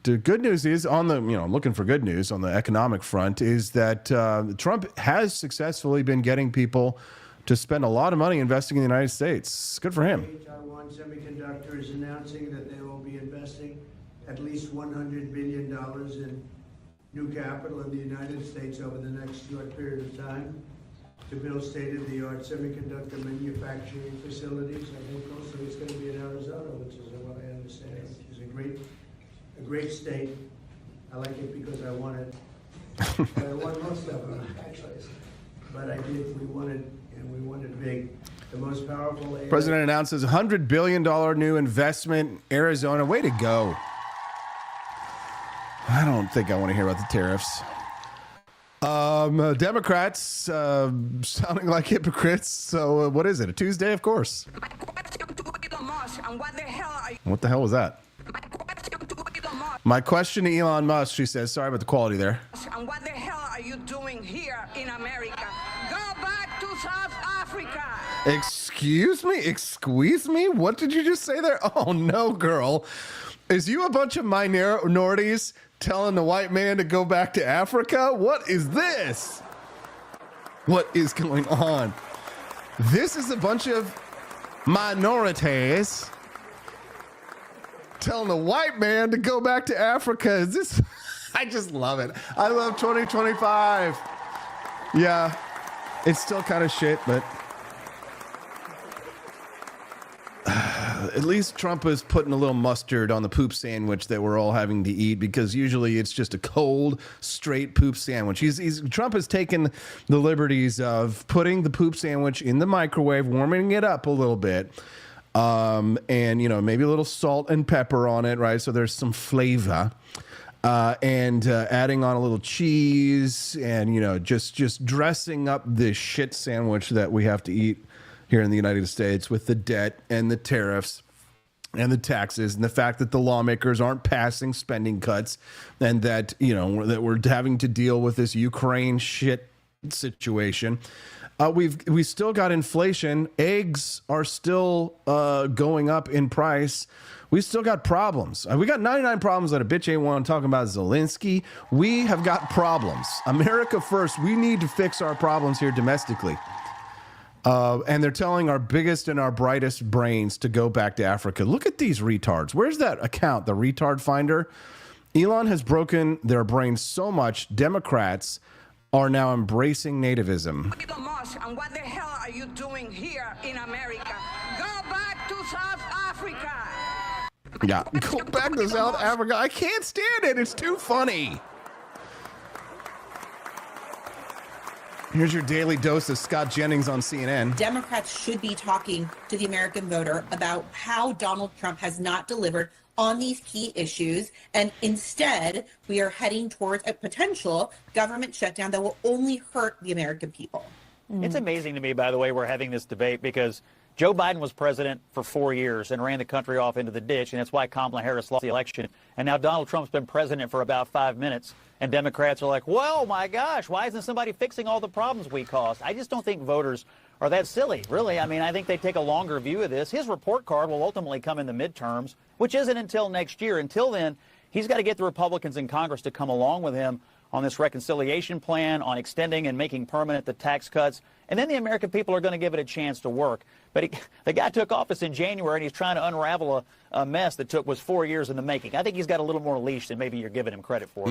Good news is on the, looking for good news on the economic front is that Trump has successfully been getting people to spend a lot of money investing in the United States. Good for him. Taiwan Semiconductor is announcing that they will be investing at least $100 billion in new capital in the United States over the next short period of time to build state-of-the-art semiconductor manufacturing facilities. I think also it's going to be in Arizona, which is what I understand, which is a great state. I like it because I want it. But I want most of them, actually. But I did. We wanted big. The most powerful. President announces $100 billion new investment in Arizona. Way to go. I don't think I want to hear about the tariffs. Democrats sounding like hypocrites. So what is it? A Tuesday, of course. What the hell was that? My question to Elon Musk, she says, sorry about the quality there. And what the hell are you doing here in America? Go back to South Africa. Excuse me? Excuse me? What did you just say there? Oh, no, girl. Is you a bunch of minorities telling the white man to go back to Africa? What is this? What is going on? This is a bunch of minorities telling the white man to go back to Africa. Is this? I just love it. I love 2025. Yeah, it's still kind of shit, but at least Trump is putting a little mustard on the poop sandwich that we're all having to eat, because usually it's just a cold, straight poop sandwich. Trump has taken the liberties of putting the poop sandwich in the microwave, warming it up a little bit, and maybe a little salt and pepper on it, right? So there's some flavor, and adding on a little cheese, and just dressing up this shit sandwich that we have to eat here in the United States with the debt and the tariffs and the taxes and the fact that the lawmakers aren't passing spending cuts, and that that we're having to deal with this Ukraine shit situation. We still got inflation. Eggs are still going up in price. We still got problems. We got 99 problems that a bitch ain't want to talk about Zelensky. We have got problems. America first. We need to fix our problems here domestically. And they're telling our biggest and our brightest brains to go back to Africa. Look at these retards. Where's that account, the retard finder? Elon has broken their brains so much, Democrats are now embracing nativism. And what the hell are you doing here in America? Go back to South Africa. Yeah, go back to South Africa. I can't stand it. It's too funny. Here's your daily dose of Scott Jennings on CNN. Democrats should be talking to the American voter about how Donald Trump has not delivered on these key issues, and instead we are heading towards a potential government shutdown that will only hurt the American people. It's amazing to me, by the way, we're having this debate, because Joe Biden was president for 4 years and ran the country off into the ditch, and that's why Kamala Harris lost the election. And now Donald Trump's been president for about 5 minutes, and Democrats are like, well, my gosh, why isn't somebody fixing all the problems we caused? I just don't think voters are that silly, really. I mean, I think they take a longer view of this. His report card will ultimately come in the midterms, which isn't until next year. Until then, he's got to get the Republicans in Congress to come along with him on this reconciliation plan, on extending and making permanent the tax cuts, and then the American people are going to give it a chance to work. But the guy took office in January, and he's trying to unravel a mess that was 4 years in the making. I think he's got a little more leash than maybe you're giving him credit for.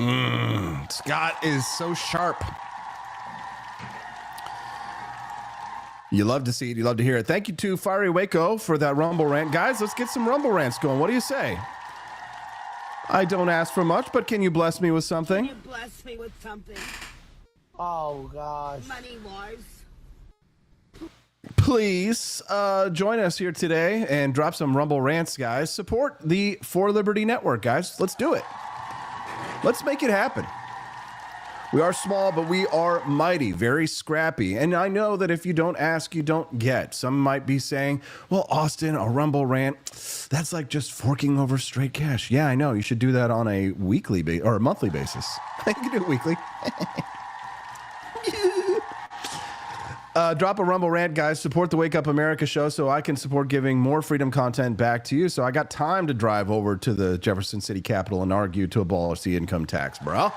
Scott is so sharp. You love to see it. You love to hear it. Thank you to Fiery Waco for that Rumble rant. Guys, let's get some Rumble rants going. What do you say? I don't ask for much, but can you bless me with something? Can you bless me with something? Oh, gosh. Money-wise. Please join us here today and drop some Rumble rants, guys. Support the For Liberty Network, guys. Let's do it. Let's make it happen. We are small, but we are mighty, very scrappy. And I know that if you don't ask, you don't get. Some might be saying, well, Austin, a Rumble rant, that's like just forking over straight cash. Yeah, I know. You should do that on a weekly or a monthly basis. You can do it weekly. Drop a Rumble rant, guys. Support the Wake Up America show so I can support giving more freedom content back to you. So I got time to drive over to the Jefferson City Capitol and argue to abolish the income tax, bro.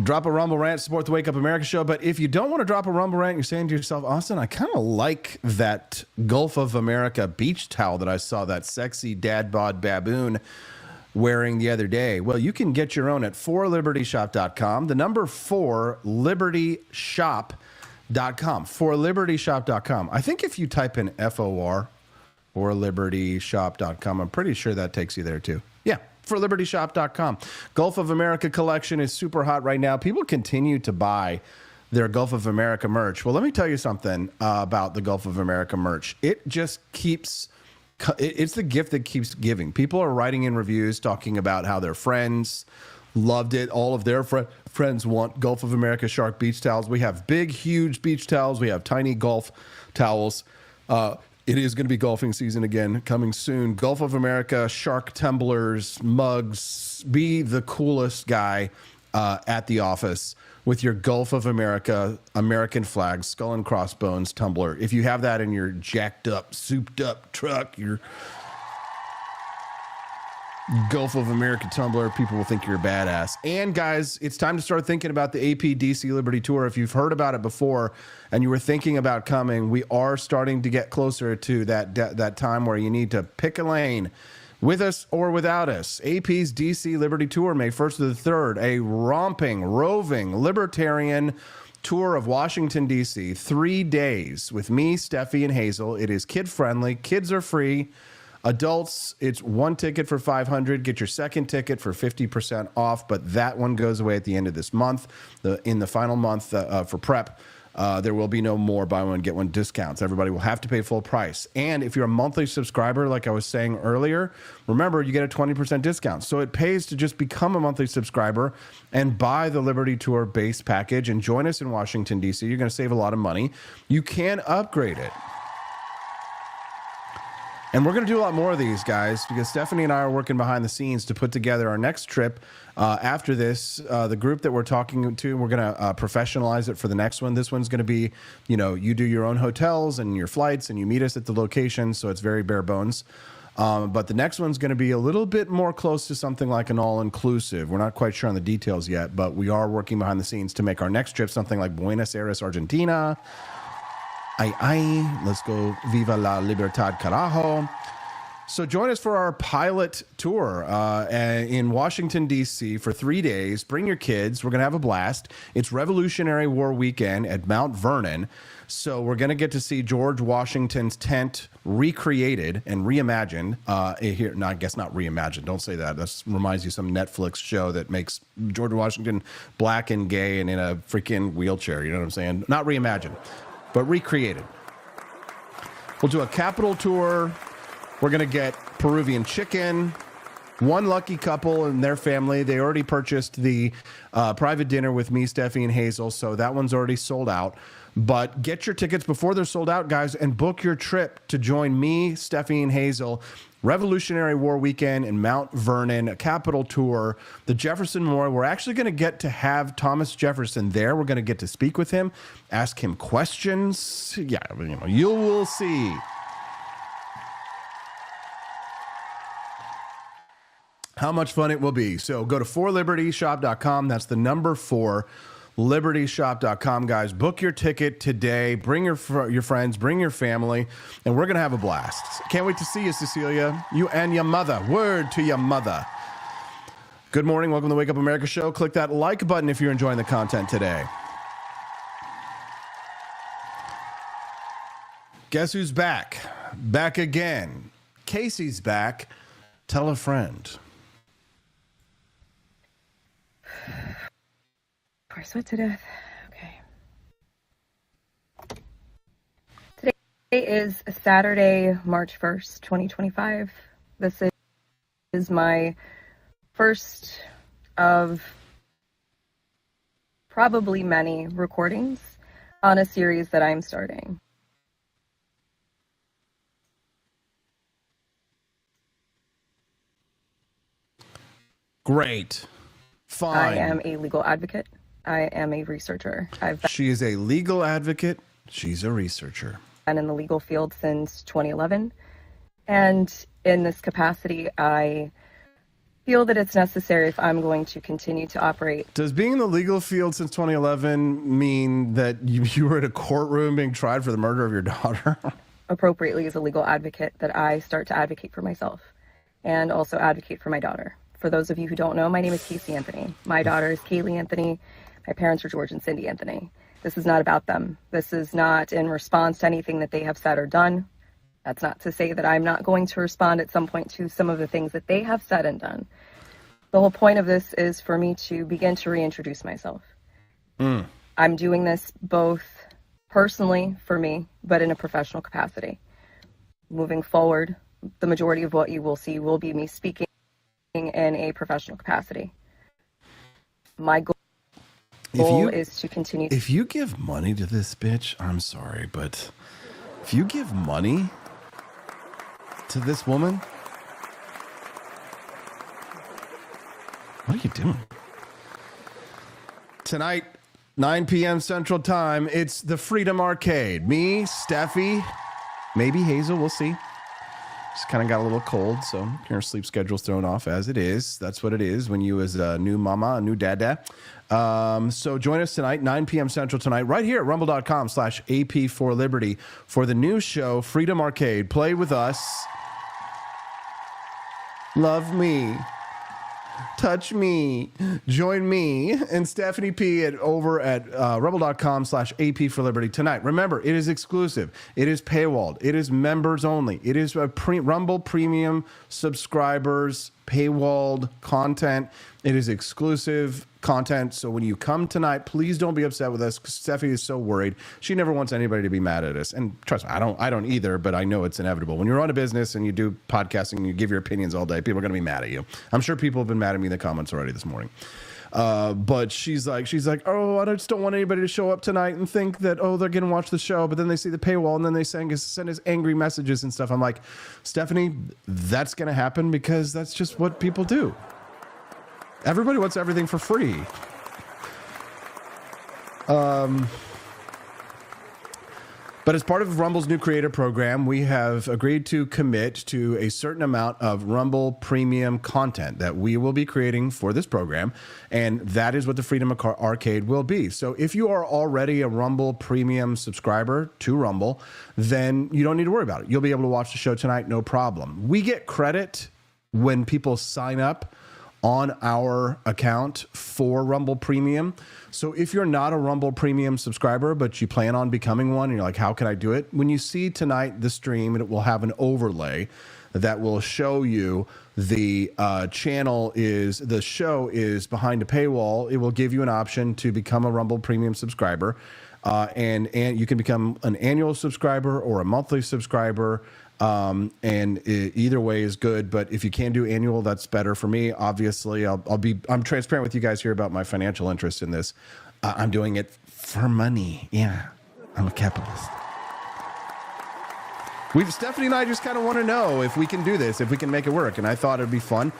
Drop a Rumble rant, support the Wake Up America show. But if you don't want to drop a Rumble rant, you're saying to yourself, Austin, I kind of like that Gulf of America beach towel that I saw that sexy dad bod baboon wearing the other day. Well, you can get your own at 4libertyshop.com. The number 4libertyshop.com. 4libertyshop.com. I think if you type in FOR or libertyshop.com, I'm pretty sure that takes you there too. Yeah. For libertyshop.com. Gulf of America collection is super hot right now. People continue to buy their Gulf of America merch. Well, let me tell you something about the Gulf of America merch. It just keeps, it's the gift that keeps giving. People are writing in reviews talking about how their friends loved it. All of their friends want Gulf of America shark beach towels. We have big, huge beach towels. We have tiny Gulf towels. It is going to be golfing season again, coming soon. Gulf of America, shark tumblers, mugs. Be the coolest guy at the office with your Gulf of America, American flag, skull and crossbones tumbler. If you have that in your jacked up, souped up truck, your Gulf of America tumbler, people will think you're a badass. And guys, it's time to start thinking about the AP DC Liberty Tour. If you've heard about it before and you were thinking about coming, we are starting to get closer to that time where you need to pick a lane with us or without us. AP's DC Liberty Tour, May 1st to the 3rd, a romping, roving, libertarian tour of Washington, D.C., 3 days with me, Steffi, and Hazel. It is kid-friendly. Kids are free. Adults, it's one ticket for $500. Get your second ticket for 50% off, but that one goes away at the end of this month. In the final month for prep, there will be no more buy one, get one discounts. Everybody will have to pay full price. And if you're a monthly subscriber, like I was saying earlier, remember, you get a 20% discount. So it pays to just become a monthly subscriber and buy the Liberty Tour base package and join us in Washington, D.C. You're going to save a lot of money. You can upgrade it. And we're going to do a lot more of these, guys, because Stephanie and I are working behind the scenes to put together our next trip. After this, the group that we're talking to, we're going to professionalize it for the next one. This one's going to be, you do your own hotels and your flights, and you meet us at the location, so it's very bare bones. But the next one's going to be a little bit more close to something like an all-inclusive. We're not quite sure on the details yet, but we are working behind the scenes to make our next trip something like Buenos Aires, Argentina. Let's go. Viva la libertad, carajo. So join us for our pilot tour in Washington, D.C. for 3 days. Bring your kids. We're going to have a blast. It's Revolutionary War weekend at Mount Vernon. So we're going to get to see George Washington's tent recreated and reimagined. Here, no, I guess not reimagined. Don't say that. That reminds you of some Netflix show that makes George Washington black and gay and in a freaking wheelchair. You know what I'm saying? Not reimagined, but recreated. We'll do a Capitol tour. We're going to get Peruvian chicken. One lucky couple and their family, they already purchased the private dinner with me, Steffi, and Hazel, so that one's already sold out. But get your tickets before they're sold out, guys, and book your trip to join me, Steffi, and Hazel. Revolutionary War weekend in Mount Vernon, a Capitol tour, the Jefferson Memorial. We're actually going to get to have Thomas Jefferson there. We're going to get to speak with him, ask him questions. Yeah, you will see. How much fun it will be. So go to 4libertyshop.com. That's the number 4, libertyshop.com, guys. Book your ticket today. Bring your friends, bring your family, and we're going to have a blast. Can't wait to see you, Cecilia. You and your mother. Word to your mother. Good morning. Welcome to the Wake Up America show. Click that like button if you're enjoying the content today. Guess who's back? Back again. Casey's back. Tell a friend. I sweat to death. Okay. Today is Saturday, March 1st, 2025. This is my first of probably many recordings on a series that I'm starting. Great. Fine. I am a legal advocate. I am a researcher. She is a legal advocate. She's a researcher. Been in the legal field since 2011. And in this capacity, I feel that it's necessary if I'm going to continue to operate. Does being in the legal field since 2011 mean that you were in a courtroom being tried for the murder of your daughter? Appropriately as a legal advocate, that I start to advocate for myself and also advocate for my daughter. For those of you who don't know, my name is Casey Anthony. My daughter is Kaylee Anthony. My parents are George and Cindy Anthony. This is not about them. This is not in response to anything that they have said or done. That's not to say that I'm not going to respond at some point to some of the things that they have said and done. The whole point of this is for me to begin to reintroduce myself. I'm doing this both personally for me, but in a professional capacity. Moving forward, the majority of what you will see will be me speaking in a professional capacity. My goal is to continue. If you give money to this bitch, I'm sorry, but if you give money to this woman, what are you doing? Tonight, 9 p.m. Central Time, it's the Freedom Arcade. Me, Steffi, maybe Hazel, we'll see. Just kind of got a little cold, so your sleep schedule's thrown off as it is. That's what it is when you as a new mama, a new dada. So join us tonight, 9 p.m. Central tonight, right here at rumble.com/AP4Liberty for the new show, Freedom Arcade. Play with us. Love me. Touch me. Join me and Stephanie P over at rumble.com/AP4Liberty tonight. Remember, it is exclusive. It is paywalled. It is members only. It is a Rumble Premium subscribers paywalled content. It is exclusive content. So when you come tonight, please don't be upset with us, because Steffi is so worried. She never wants anybody to be mad at us. And trust me, I don't either, but I know it's inevitable. When you run a business and you do podcasting and you give your opinions all day, people are going to be mad at you. I'm sure people have been mad at me in the comments already this morning. But she's like, oh, I just don't want anybody to show up tonight and think that, oh, they're going to watch the show, but then they see the paywall and then they send us angry messages and stuff. I'm like, Stephanie, that's going to happen because that's just what people do. Everybody wants everything for free. But as part of Rumble's new creator program, we have agreed to commit to a certain amount of Rumble premium content that we will be creating for this program. And that is what the Freedom Arcade will be. So if you are already a Rumble premium subscriber to Rumble, then you don't need to worry about it. You'll be able to watch the show tonight, no problem. We get credit when people sign up on our account for Rumble Premium. So if you're not a Rumble Premium subscriber, but you plan on becoming one, and you're like, how can I do it? When you see tonight the stream, it will have an overlay that will show you the show is behind a paywall. It will give you an option to become a Rumble Premium subscriber. And you can become an annual subscriber or a monthly subscriber. Either way is good, but if you can do annual, that's better for me. Obviously, I'm transparent with you guys here about my financial interest in this. I'm doing it for money. Yeah, I'm a capitalist. Stephanie and I just kind of want to know if we can do this, if we can make it work, and I thought it'd be fun.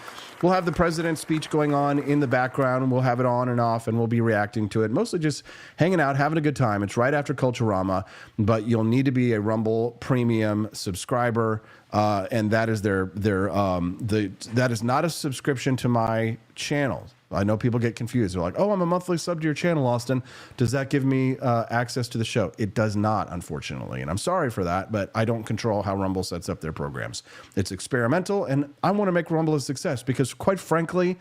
We'll have the president's speech going on in the background, and we'll have it on and off, and we'll be reacting to it. Mostly just hanging out, having a good time. It's right after Culturama, but you'll need to be a Rumble Premium subscriber, and that is that is not a subscription to my channel. I know people get confused. They're like, oh, I'm a monthly sub to your channel, Austin. Does that give me access to the show? It does not, unfortunately. And I'm sorry for that, but I don't control how Rumble sets up their programs. It's experimental, and I want to make Rumble a success because, quite frankly,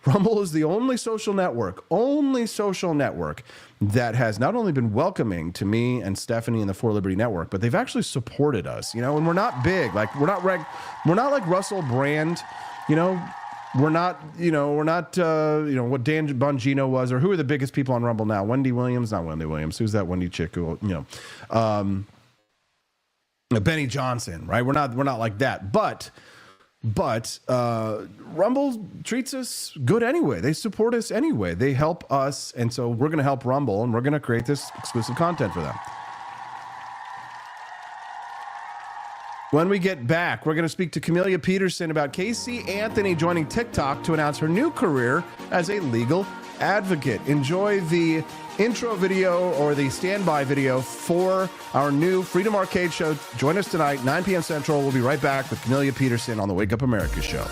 Rumble is the only social network that has not only been welcoming to me and Stephanie and the For Liberty Network, but they've actually supported us, and we're not big. Like, we're not like Russell Brand, We're not what Dan Bongino was, or who are the biggest people on Rumble now? Wendy Williams, not Wendy Williams. Who's that Wendy chick who, Benny Johnson, right? We're not like that. But But Rumble treats us good anyway. They support us anyway. They help us, and so we're going to help Rumble, and we're going to create this exclusive content for them. When we get back, we're going to speak to Camelia Peterson about Casey Anthony joining TikTok to announce her new career as a legal advocate. Enjoy the intro video or the standby video for our new Freedom Arcade show. Join us tonight, 9 p.m. Central. We'll be right back with Camelia Peterson on the Wake Up America show.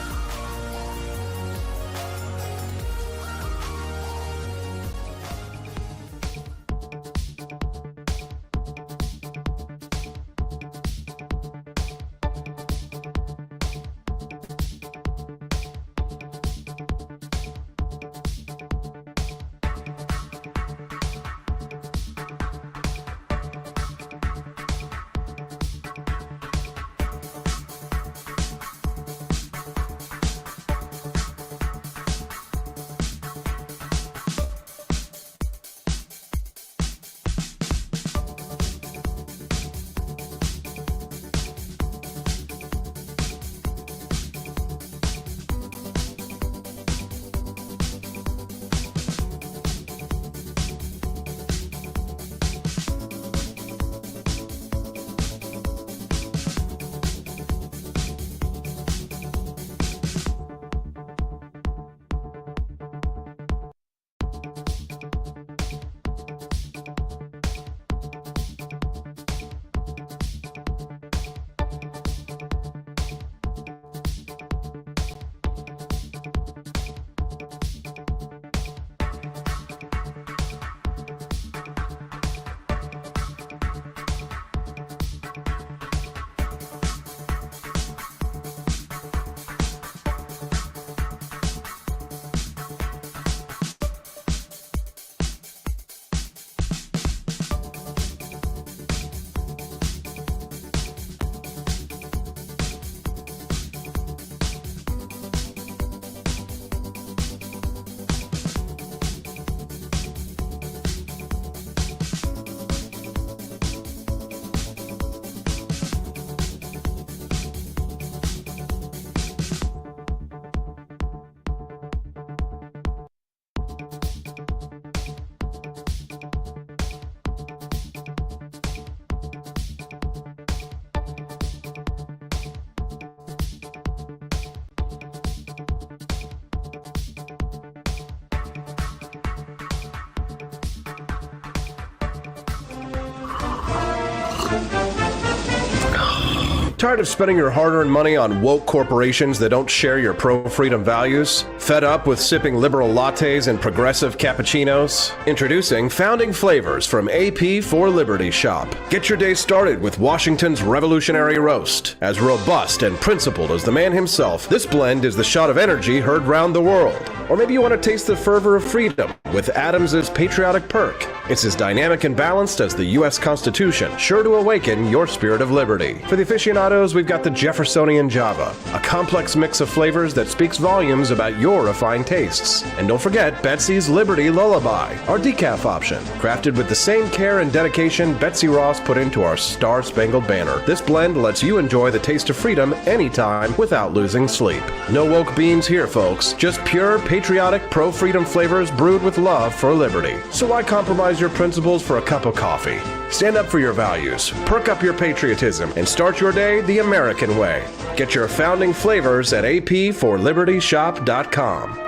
Tired of spending your hard-earned money on woke corporations that don't share your pro-freedom values? Fed up with sipping liberal lattes and progressive cappuccinos? Introducing Founding Flavors from AP for Liberty Shop. Get your day started with Washington's Revolutionary Roast. As robust and principled as the man himself, this blend is the shot of energy heard round the world. Or maybe you want to taste the fervor of freedom with Adams's Patriotic Perk. It's as dynamic and balanced as the U.S. Constitution, sure to awaken your spirit of liberty. For the aficionados, we've got the Jeffersonian Java, a complex mix of flavors that speaks volumes about your refined tastes. And don't forget Betsy's Liberty Lullaby, our decaf option, crafted with the same care and dedication Betsy Ross put into our Star-Spangled Banner. This blend lets you enjoy the taste of freedom anytime without losing sleep. No woke beans here, folks. Just pure, patriotic, pro-freedom flavors brewed with love for liberty. So why compromise your principles for a cup of coffee? Stand up for your values, perk up your patriotism, and start your day the American way. Get your founding flavors at apforlibertyshop.com.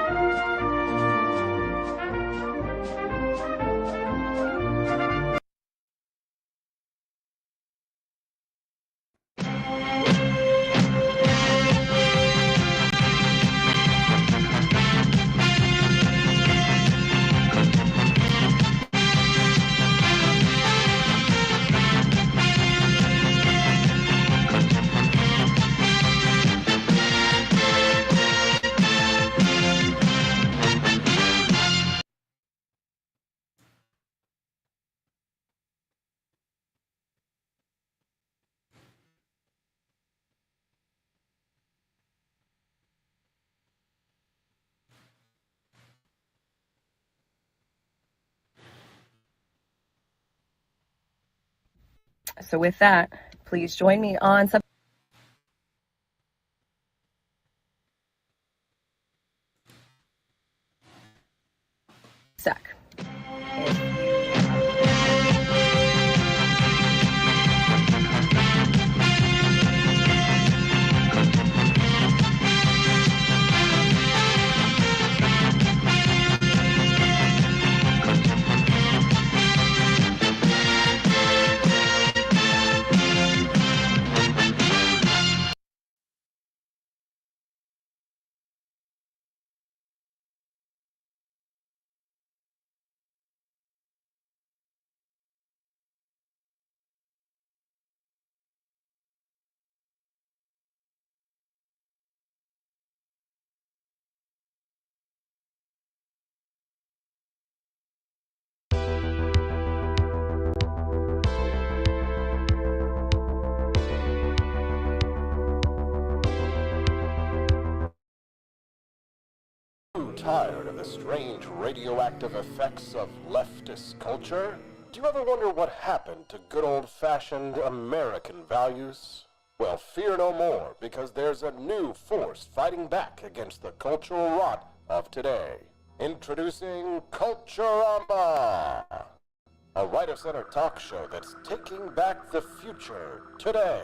So with that, please join me on tired of the strange radioactive effects of leftist culture? Do you ever wonder what happened to good old-fashioned American values? Well, fear no more, because there's a new force fighting back against the cultural rot of today. Introducing Culturama, a right-of-center talk show that's taking back the future today.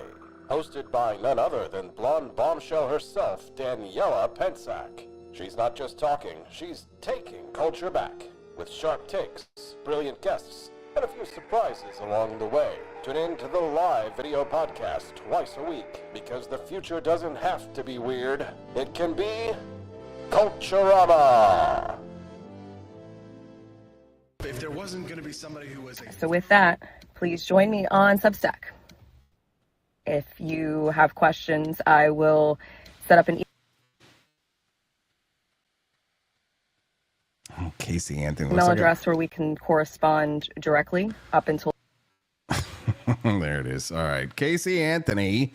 Hosted by none other than blonde bombshell herself, Daniela Pensack. She's not just talking, she's taking culture back. With sharp takes, brilliant guests, and a few surprises along the way. Tune in to the live video podcast twice a week, because the future doesn't have to be weird. It can be Culturama. If there wasn't going to be somebody who was So with that, please join me on Substack. If you have questions, I will set up an Casey Anthony email address where we can correspond directly up until. There it is. All right. Casey Anthony,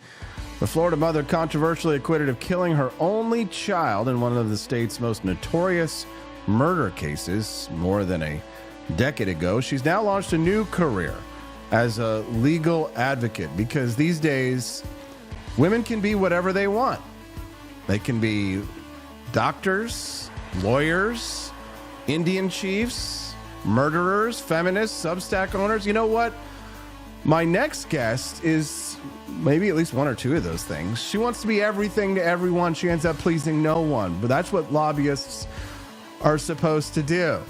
the Florida mother controversially acquitted of killing her only child in one of the state's most notorious murder cases more than a decade ago. She's now launched a new career as a legal advocate, because these days women can be whatever they want. They can be doctors, lawyers, Indian chiefs, murderers, feminists, Substack owners. You know what? My next guest is maybe at least one or two of those things. She wants to be everything to everyone. She ends up pleasing no one. But that's what lobbyists are supposed to do.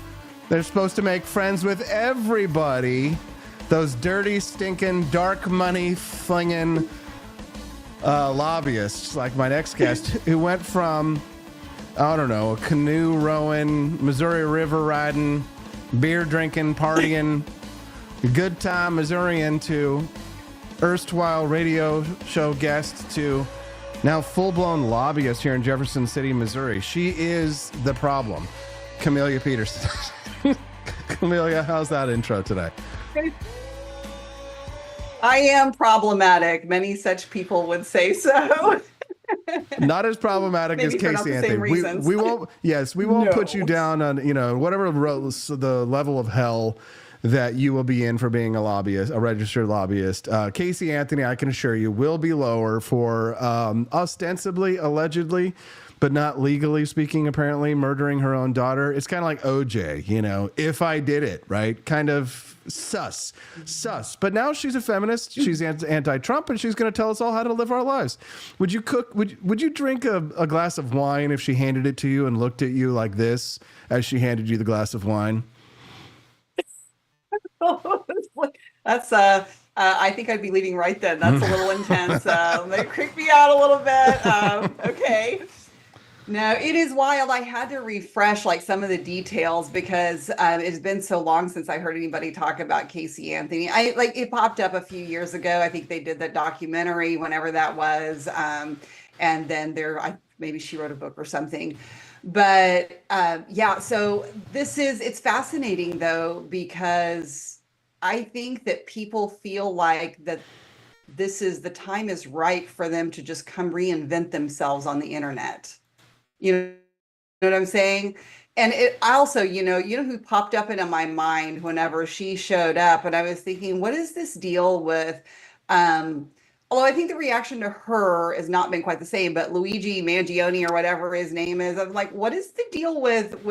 They're supposed to make friends with everybody. Those dirty, stinking, dark money flinging lobbyists, like my next guest, who went from, I don't know, a canoe rowing, Missouri River riding, beer drinking, partying, good time Missourian to erstwhile radio show guest to now full-blown lobbyist here in Jefferson City, Missouri. She is the problem. Camelia Peterson. Camelia, how's that intro today? I am problematic. Many such people would say so. Not as problematic as Casey Anthony. We won't. Yes, we won't put you down on whatever the level of hell that you will be in for being a lobbyist, a registered lobbyist. Casey Anthony, I can assure you, will be lower for ostensibly, allegedly, but not legally speaking, apparently, murdering her own daughter. It's kind of like OJ, if I did it, right? Kind of sus. But now she's a feminist. She's anti-Trump, and she's going to tell us all how to live our lives. Would you cook? Would you drink a glass of wine if she handed it to you and looked at you like this as she handed you the glass of wine? That's I think I'd be leaving right then. That's a little intense. They creep me out a little bit. Okay. No, it is wild. I had to refresh some of the details because it's been so long since I heard anybody talk about Casey Anthony. It popped up a few years ago. I think they did the documentary whenever that was, and then maybe she wrote a book or something. But yeah, so it's fascinating though, because I think that people feel like that the time is right for them to just come reinvent themselves on the internet. You know what I'm saying? And it also, who popped up into my mind whenever she showed up, and I was thinking, what is this deal with, although I think the reaction to her has not been quite the same, but Luigi Mangione or whatever his name is, I'm like, what is the deal with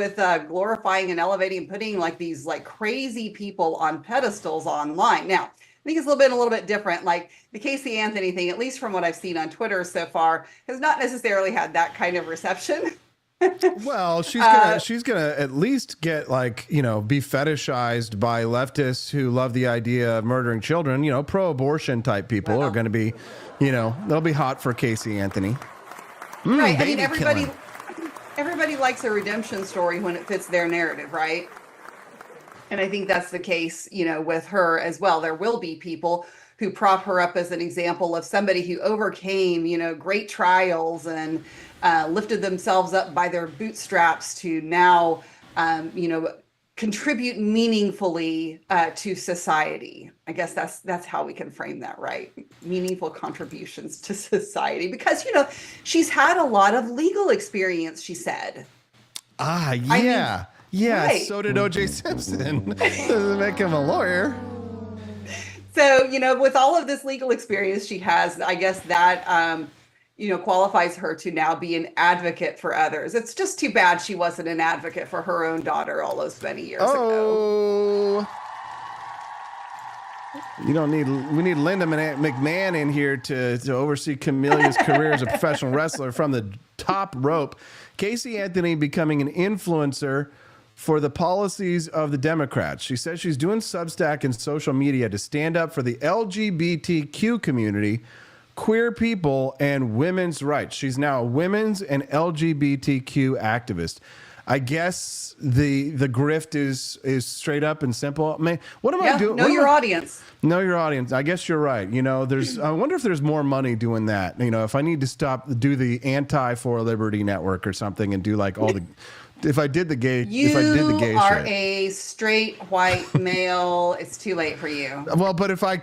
glorifying and elevating and putting these crazy people on pedestals online? Now, I think it's a little bit different. Like the Casey Anthony thing, at least from what I've seen on Twitter so far, has not necessarily had that kind of reception. Well, she's gonna at least get be fetishized by leftists who love the idea of murdering children. Pro-abortion type people are going to be, they'll be hot for Casey Anthony. Right. I mean, everybody likes a redemption story when it fits their narrative, right? And I think that's the case, with her as well. There will be people who prop her up as an example of somebody who overcame, great trials and lifted themselves up by their bootstraps to now, contribute meaningfully to society. I guess that's how we can frame that, right? Meaningful contributions to society, because she's had a lot of legal experience. She said. Yeah. right. So did O.J. Simpson. Doesn't make him a lawyer. So, with all of this legal experience she has, I guess that, qualifies her to now be an advocate for others. It's just too bad she wasn't an advocate for her own daughter all those many years ago. We need Linda McMahon in here to oversee Camillea's career as a professional wrestler from the top rope. Casey Anthony becoming an influencer for the policies of the Democrats. She says she's doing Substack and social media to stand up for the LGBTQ community, queer people, and women's rights. She's now a women's and LGBTQ activist. I guess the grift is straight up and simple. Man, what am I doing? Know your audience. Know your audience. I guess you're right. I wonder if there's more money doing that. If I need to do the For Liberty network or something and do like all the. If I did the gay You are shit. a straight white male. It's too late for you. Well, but if I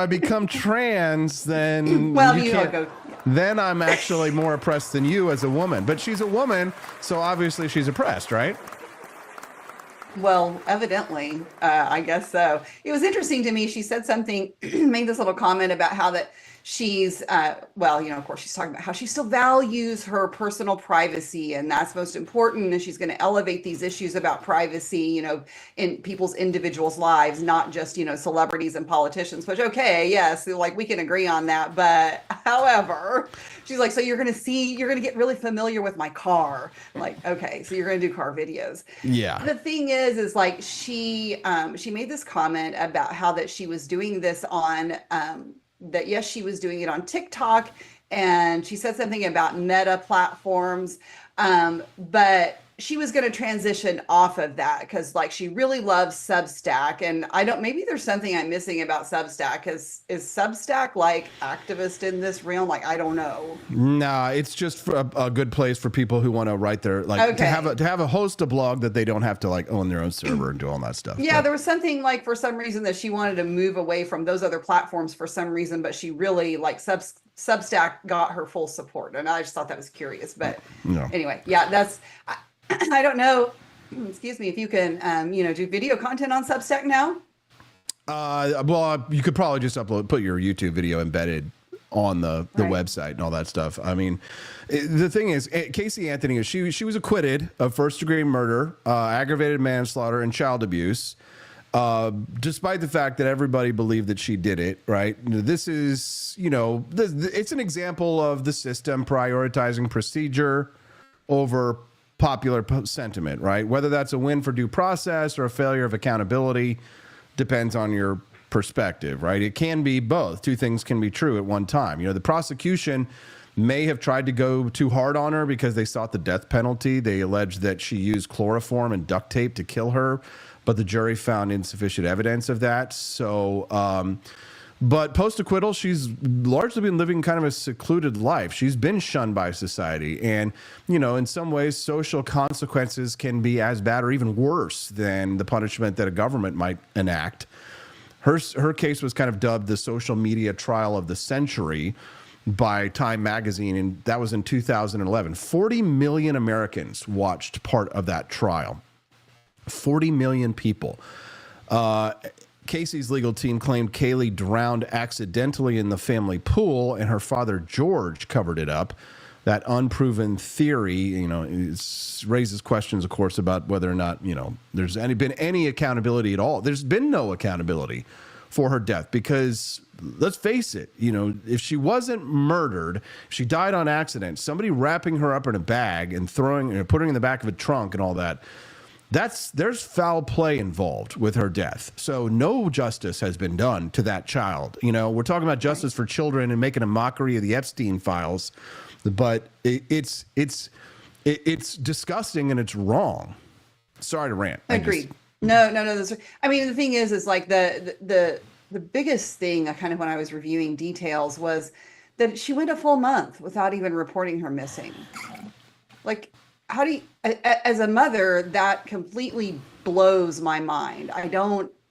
become trans, then then I'm actually more oppressed than you as a woman. But she's a woman, so obviously she's oppressed, right? Well, evidently, I guess so. It was interesting to me. She said something, made this little comment about how that she's, of course, she's talking about how she still values her personal privacy, and that's most important. And she's going to elevate these issues about privacy, in people's individuals' lives, not just, celebrities and politicians, which, okay, yes, like we can agree on that. But however, she's like, so you're going to get really familiar with my car. Like, okay, so you're going to do car videos. Yeah. The thing is like she made this comment about how that she was doing this on, that yes, she was doing it on TikTok, and she said something about Meta platforms, but she was going to transition off of that because like she really loves Substack, and maybe there's something I'm missing about Substack. Is Substack like activist in this realm? Like, I don't know. Nah, it's just a good place for people who want to write their to have a host a blog that they don't have to like own their own server and do all that stuff. Yeah, there was something like for some reason that she wanted to move away from those other platforms for some reason, but she really like Substack got her full support, and I just thought that was curious. But anyway, yeah, that's. I don't know. Excuse me, if you can, do video content on Substack now. Well, you could probably just put your YouTube video embedded on the website and all that stuff. I mean, the thing is, Casey Anthony, she was acquitted of first-degree murder, aggravated manslaughter, and child abuse, despite the fact that everybody believed that she did it. Right? This is, it's an example of the system prioritizing procedure over popular sentiment, right? Whether that's a win for due process or a failure of accountability depends on your perspective, right? It can be both. Two things can be true at one time. The prosecution may have tried to go too hard on her because they sought the death penalty. They alleged that she used chloroform and duct tape to kill her, but the jury found insufficient evidence of that. So, but post-acquittal, she's largely been living kind of a secluded life. She's been shunned by society. And, in some ways, social consequences can be as bad or even worse than the punishment that a government might enact. Her case was kind of dubbed the social media trial of the century by Time magazine, and that was in 2011. 40 million Americans watched part of that trial. 40 million people. Casey's legal team claimed Kaylee drowned accidentally in the family pool, and her father, George, covered it up. That unproven theory, raises questions, of course, about whether or not, there's been any accountability at all. There's been no accountability for her death because, let's face it, if she wasn't murdered, if she died on accident, somebody wrapping her up in a bag and putting her in the back of a trunk and all that, there's foul play involved with her death. So no justice has been done to that child. We're talking about justice for children and making a mockery of the Epstein files, but it's disgusting and it's wrong. Sorry to rant. Agreed. No. I mean, the thing is like the biggest thing kind of when I was reviewing details was that she went a full month without even reporting her missing. Like, how do you, as a mother, that completely blows my mind. I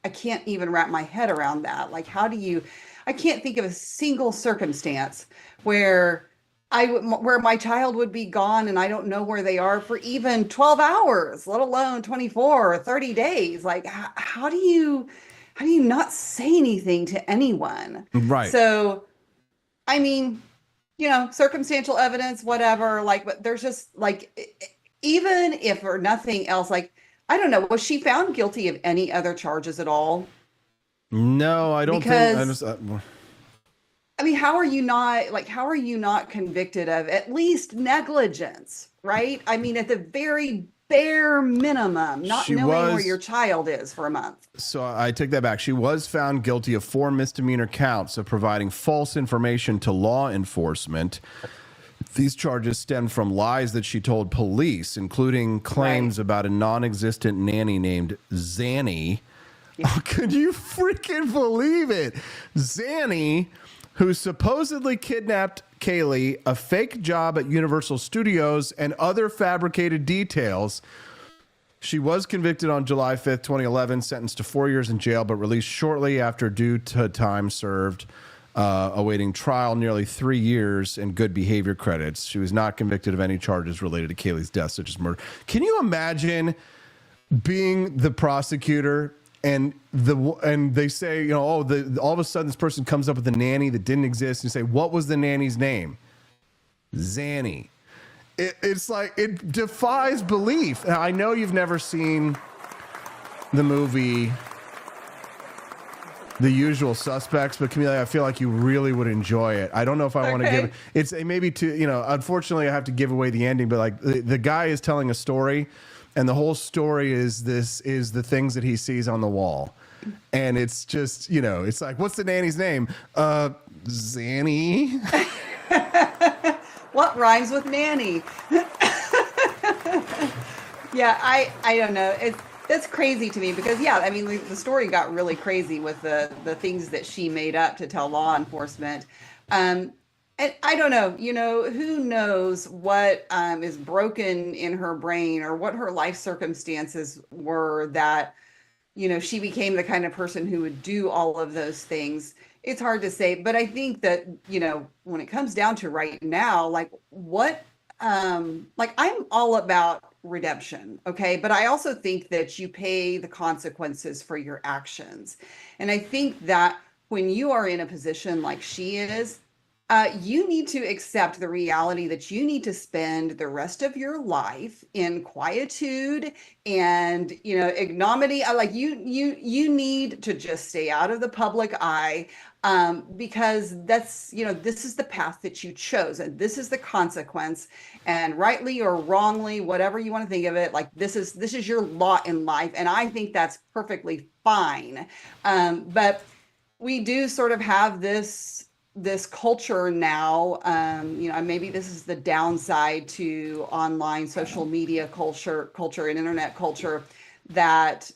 can't even wrap my head around that. Like, I can't think of a single circumstance where where my child would be gone and I don't know where they are for even 12 hours, let alone 24 or 30 days. Like, how do you not say anything to anyone? Right. So, I mean, circumstantial evidence, whatever, like, but there's just like, even if or nothing else, like, I don't know, was she found guilty of any other charges at all? No, I don't Because, think. I mean, how are you not convicted of at least negligence, right? I mean, at the very bare minimum, not knowing where your child is for a month. So I take that back. She was found guilty of 4 misdemeanor counts of providing false information to law enforcement. These charges stem from lies that she told police, including claims about a non-existent nanny named Zanny. Yeah. Oh, could you freaking believe it? Zanny, who supposedly kidnapped Kaylee, a fake job at Universal Studios, and other fabricated details. She was convicted on July 5th, 2011, sentenced to 4 years in jail, but released shortly after due to time served, awaiting trial, nearly 3 years, and good behavior credits. She was not convicted of any charges related to Kaylee's death, such as murder. Can you imagine being the prosecutor and they say, all of a sudden this person comes up with a nanny that didn't exist, and you say, what was the nanny's name? Zanny. It's like, it defies belief. Now, I know you've never seen the movie The Usual Suspects, but Camille, I feel like you really would enjoy it. I don't know if I want to give it maybe too, unfortunately I have to give away the ending, but like the guy is telling a story, and the whole story is the things that he sees on the wall. And it's just, it's like, what's the nanny's name? Zanny. What rhymes with nanny? Yeah, I don't know. That's crazy to me because, yeah, I mean, the story got really crazy with the things that she made up to tell law enforcement. And I don't know, who knows what is broken in her brain or what her life circumstances were that, she became the kind of person who would do all of those things. It's hard to say, but I think that, when it comes down to right now, like I'm all about redemption. Okay. But I also think that you pay the consequences for your actions. And I think that when you are in a position like she is, you need to accept the reality that you need to spend the rest of your life in quietude and, ignominy. Like you need to just stay out of the public eye, because that's, this is the path that you chose and this is the consequence, and rightly or wrongly, whatever you want to think of it, like this is your lot in life. And I think that's perfectly fine. But we do sort of have this culture now, maybe this is the downside to online social media culture and internet culture, that,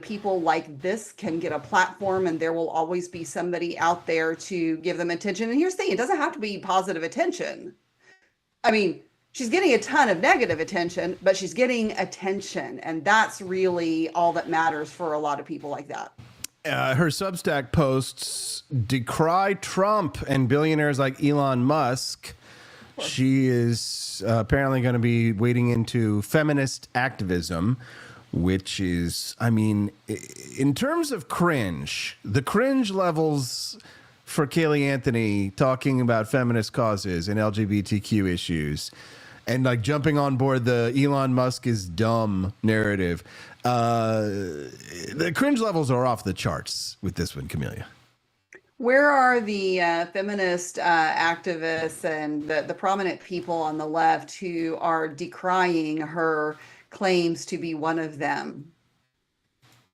people like this can get a platform and there will always be somebody out there to give them attention. And here's the thing, it doesn't have to be positive attention. I mean, she's getting a ton of negative attention, but she's getting attention. And that's really all that matters for a lot of people like that. Her Substack posts decry Trump and billionaires like Elon Musk. She is apparently going to be wading into feminist activism, which is, I mean, in terms of cringe, the cringe levels for Kaylee Anthony talking about feminist causes and LGBTQ issues and like jumping on board the Elon Musk is dumb narrative. The cringe levels are off the charts with this one, Camelia. Where are the feminist activists and the prominent people on the left who are decrying her claims to be one of them?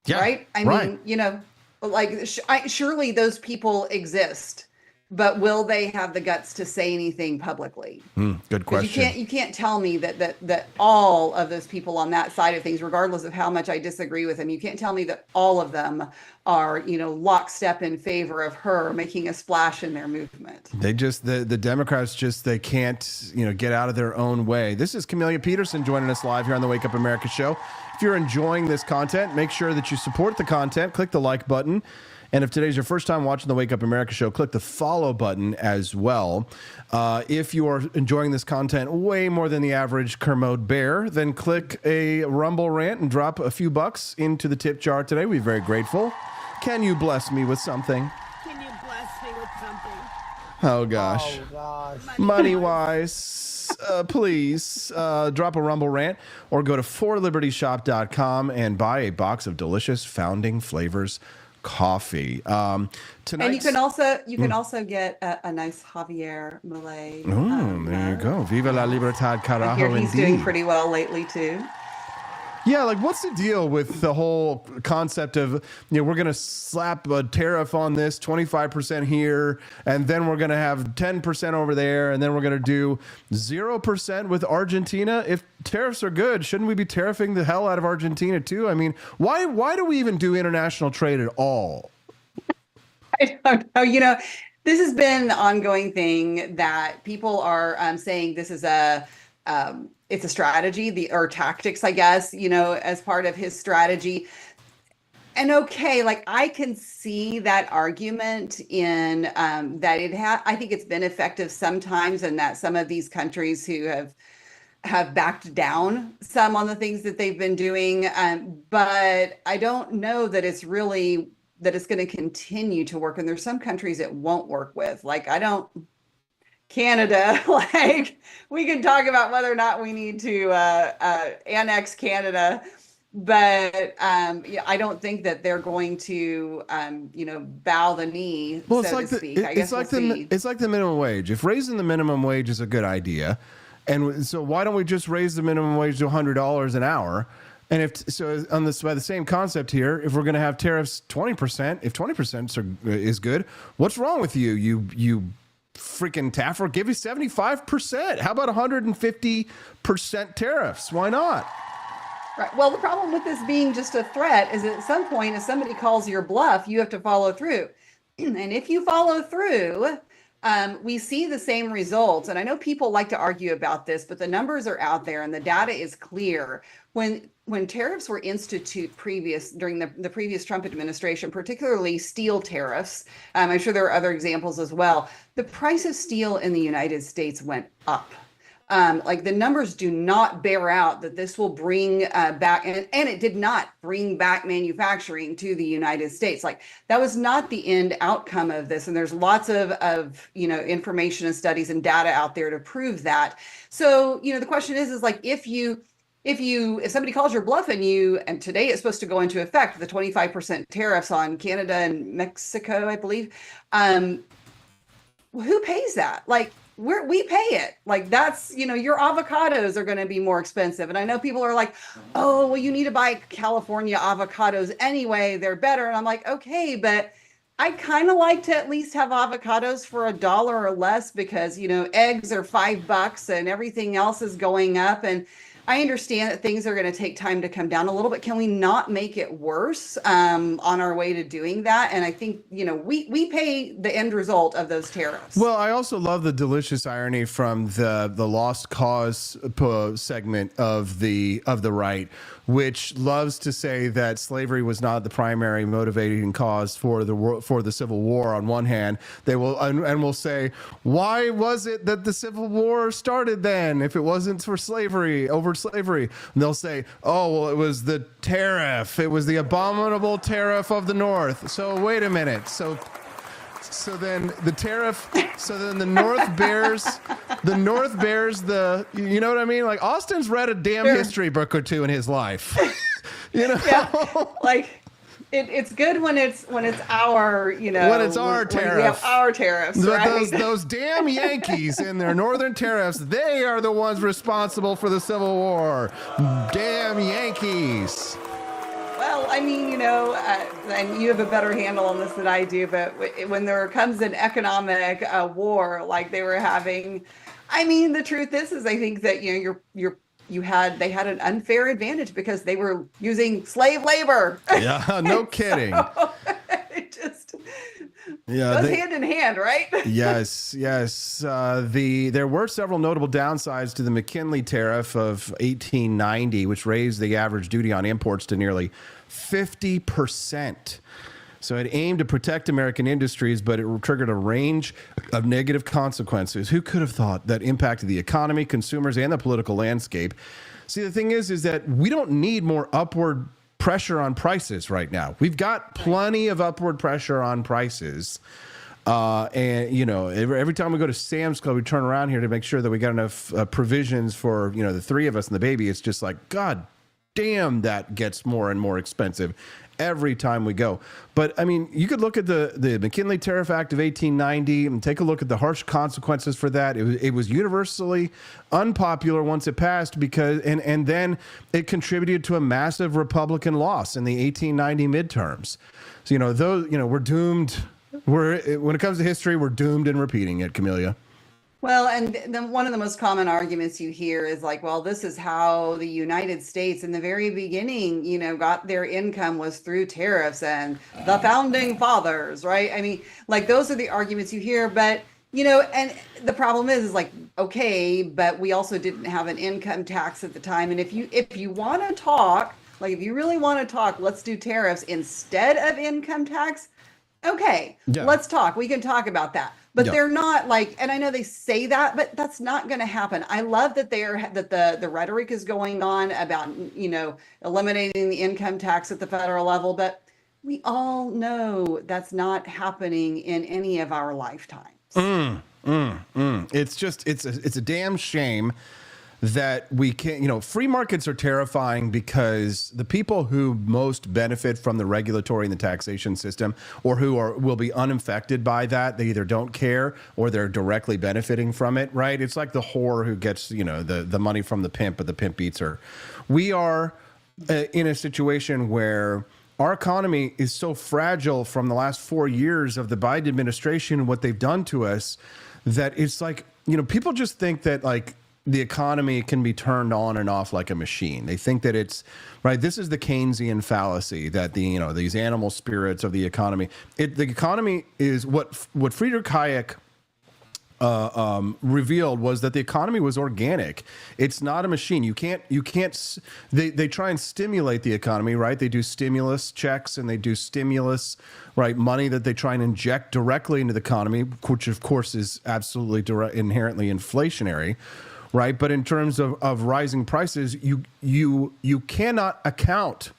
Yeah, right? I mean, surely those people exist, but will they have the guts to say anything publicly? Good question. You can't tell me that all of those people on that side of things, regardless of how much I disagree with them, you can't tell me that all of them are, lockstep in favor of her making a splash in their movement. They just, the Democrats they can't, get out of their own way. This is Camelia Peterson joining us live here on the Wake Up America show. If you're enjoying this content, make sure that you support the content, click the like button. And if today's your first time watching the Wake Up America show, click the follow button as well. If you are enjoying this content way more than the average Kermode bear, then click a Rumble rant and drop a few bucks into the tip jar today. We'd be very grateful. Can you bless me with something? Can you bless me with something? Oh, gosh. Money-wise. Please drop a Rumble rant or go to forlibertyshop.com and buy a box of delicious Founding Flavors coffee. And you can also get a nice Javier Malay. Oh, there you go. Viva la libertad, I carajo, hear he's indeed. doing pretty well lately too. Yeah, like what's the deal with the whole concept of, we're going to slap a tariff on this, 25% here, and then we're going to have 10% over there, and then we're going to do 0% with Argentina? If tariffs are good, shouldn't we be tariffing the hell out of Argentina too? I mean, why do we even do international trade at all? I don't know. This has been an ongoing thing that people are saying this is it's a strategy, or tactics, I guess, as part of his strategy. And okay, like I can see that argument in that I think it's been effective sometimes, and that some of these countries who have backed down some on the things that they've been doing. But I don't know that it's going to continue to work. And there's some countries it won't work with. Like Canada, like we can talk about whether or not we need to annex Canada, but I don't think that they're going to bow the knee, so to speak. It's like the minimum wage. If raising the minimum wage is a good idea, and so why don't we just raise the minimum wage to $100 an hour? And by the same concept here, if we're going to have tariffs 20%, if 20% is good, what's wrong with you? You freaking Taffer, give you 75%. How about 150% tariffs? Why not? Right. Well, the problem with this being just a threat is at some point, if somebody calls your bluff, you have to follow through. And if you follow through, we see the same results. And I know people like to argue about this, but the numbers are out there and the data is clear. When tariffs were instituted during the previous Trump administration, particularly steel tariffs, I'm sure there are other examples as well, the price of steel in the United States went up. Like the numbers do not bear out that this will bring back, and it did not bring back manufacturing to the United States. Like that was not the end outcome of this. And there's lots of information and studies and data out there to prove that. So, the question is like, if somebody calls your bluff and today it's supposed to go into effect, the 25% tariffs on Canada and Mexico, I believe, who pays that? Like we pay it. Like that's, your avocados are going to be more expensive. And I know people are like, oh, well, you need to buy California avocados anyway. They're better. And I'm like, okay, but I kind of like to at least have avocados for $1 or less because, eggs are $5 and everything else is going up. And I understand that things are going to take time to come down a little bit. Can we not make it worse on our way to doing that? And I think, we pay the end result of those tariffs. Well, I also love the delicious irony from the lost cause segment of the right, which loves to say that slavery was not the primary motivating cause for the Civil War. On one hand, they will and will say, why was it that the Civil War started then if it wasn't for slavery, over slavery? And they'll say, oh, well, it was the tariff. It was the abominable tariff of the North. So wait a minute. So then the tariff, so then the North bears you know what I mean? Like Austin's read a damn history book or two in his life. Yeah, like it's good when it's our, when it's our tariff. We have our tariffs, right? Those damn Yankees and their northern tariffs, they are the ones responsible for the Civil War. Damn Yankees. Well, I mean, and you have a better handle on this than I do, but when there comes an economic war like they were having, I mean, the truth is I think that they had an unfair advantage because they were using slave labor. Yeah, no kidding. So, it just goes hand in hand, right? Yes. There were several notable downsides to the McKinley tariff of 1890, which raised the average duty on imports to nearly 50%. So it aimed to protect American industries, but it triggered a range of negative consequences. Who could have thought that impacted the economy, consumers, and the political landscape? See, the thing is that we don't need more upward pressure on prices right now. We've got plenty of upward pressure on prices. And, you know, every time we go to Sam's Club, we turn around here to make sure that we got enough provisions for, you know, the three of us and the baby. It's just like, God damn, that gets more and more expensive every time we go. But I mean, you could look at the McKinley Tariff Act of 1890 and take a look at the harsh consequences for that. It was universally unpopular once it passed because, and then it contributed to a massive Republican loss in the 1890 midterms. So, you know, those, you know, we're doomed. When it comes to history, we're doomed in repeating it, Camellia. Well, and then one of the most common arguments you hear is like, well, this is how the United States in the very beginning, you know, got their income was through tariffs and the founding fathers, right? I mean, like those are the arguments you hear, but you know, and the problem is like, okay, but we also didn't have an income tax at the time. And if you want to talk, like if you really want to talk, let's do tariffs instead of income tax. Okay, let's talk. We can talk about that. But they're not like, and I know they say that, but that's not going to happen. I love that the rhetoric is going on about, you know, eliminating the income tax at the federal level, but we all know that's not happening in any of our lifetimes. It's just, it's a damn shame that we can't, you know, free markets are terrifying because the people who most benefit from the regulatory and the taxation system, or who will be unaffected by that, they either don't care or they're directly benefiting from it, right? It's like the whore who gets, you know, the money from the pimp, but the pimp beats her. We are in a situation where our economy is so fragile from the last 4 years of the Biden administration and what they've done to us that it's like, you know, people just think that like, the economy can be turned on and off like a machine. They think that it's right. This is the Keynesian fallacy that these animal spirits of the economy. The economy is what Friedrich Hayek revealed was that the economy was organic. It's not a machine. You can't. They try and stimulate the economy, right? They do stimulus checks and they do stimulus, right? Money that they try and inject directly into the economy, which of course is absolutely inherently inflationary. Right. But in terms of rising prices, you cannot account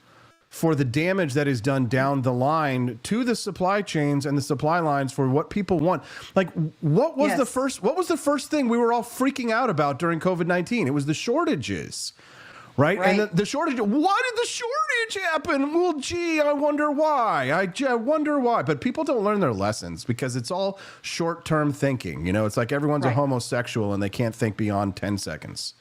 for the damage that is done down the line to the supply chains and the supply lines for what people want. Like what was the first thing we were all freaking out about during COVID-19? It was the shortages. Right. And the shortage. Why did the shortage happen? Well, gee, I wonder why. I wonder why. But people don't learn their lessons because it's all short term thinking. You know, it's like everyone's a homosexual and they can't think beyond 10 seconds.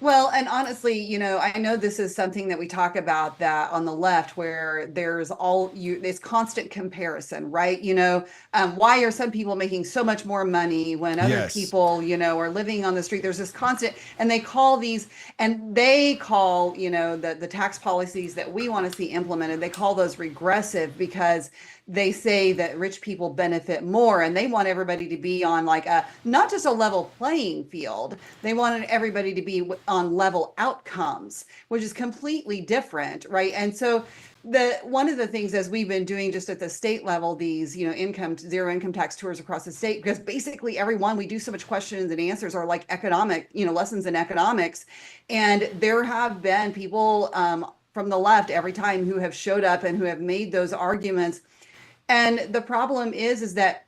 Well, and honestly, you know, I know this is something that we talk about that on the left, where there's this constant comparison, right? You know, why are some people making so much more money when other people, you know, are living on the street? There's this constant, and they call, you know, the tax policies that we want to see implemented, they call those regressive because they say that rich people benefit more, and they want everybody to be on like not just a level playing field. They wanted everybody to be on level outcomes, which is completely different, right? And so one of the things, as we've been doing just at the state level, these, you know, zero income tax tours across the state, because basically everyone, we do so much questions and answers are like economic, you know, lessons in economics. And there have been people from the left every time who have showed up and who have made those arguments. And the problem is that,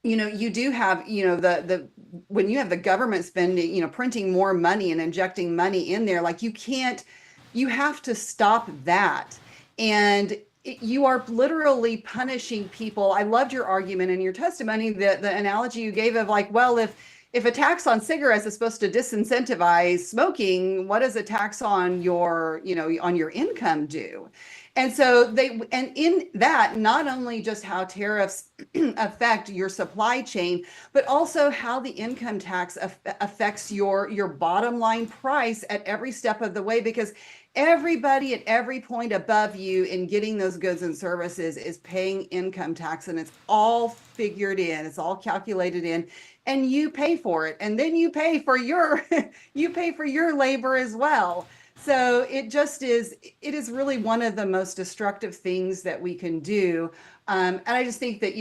you know, you do have, you know, when you have the government spending, you know, printing more money and injecting money in there, like you have to stop that. And you are literally punishing people. I loved your argument in your testimony, the analogy you gave of like, well, if a tax on cigarettes is supposed to disincentivize smoking, what does a tax on your, you know, on your income do? And so and in that, not only just how tariffs affect your supply chain, but also how the income tax affects your bottom line price at every step of the way, because everybody at every point above you in getting those goods and services is paying income tax, and it's all figured in, it's all calculated in, and you pay for it. And then you pay for your labor as well. So it is really one of the most destructive things that we can do. And I just think that,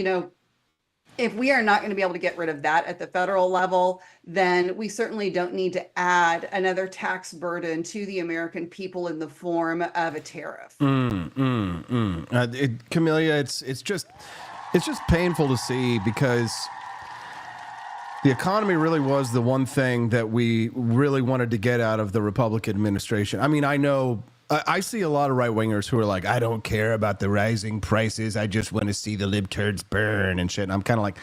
if we are not going to be able to get rid of that at the federal level, then we certainly don't need to add another tax burden to the American people in the form of a tariff. Camellia, it's just painful to see, because the economy really was the one thing that we really wanted to get out of the Republican administration. I mean, I know I see a lot of right-wingers who are like, I don't care about the rising prices. I just want to see the libtards burn and shit. And I'm kind of like,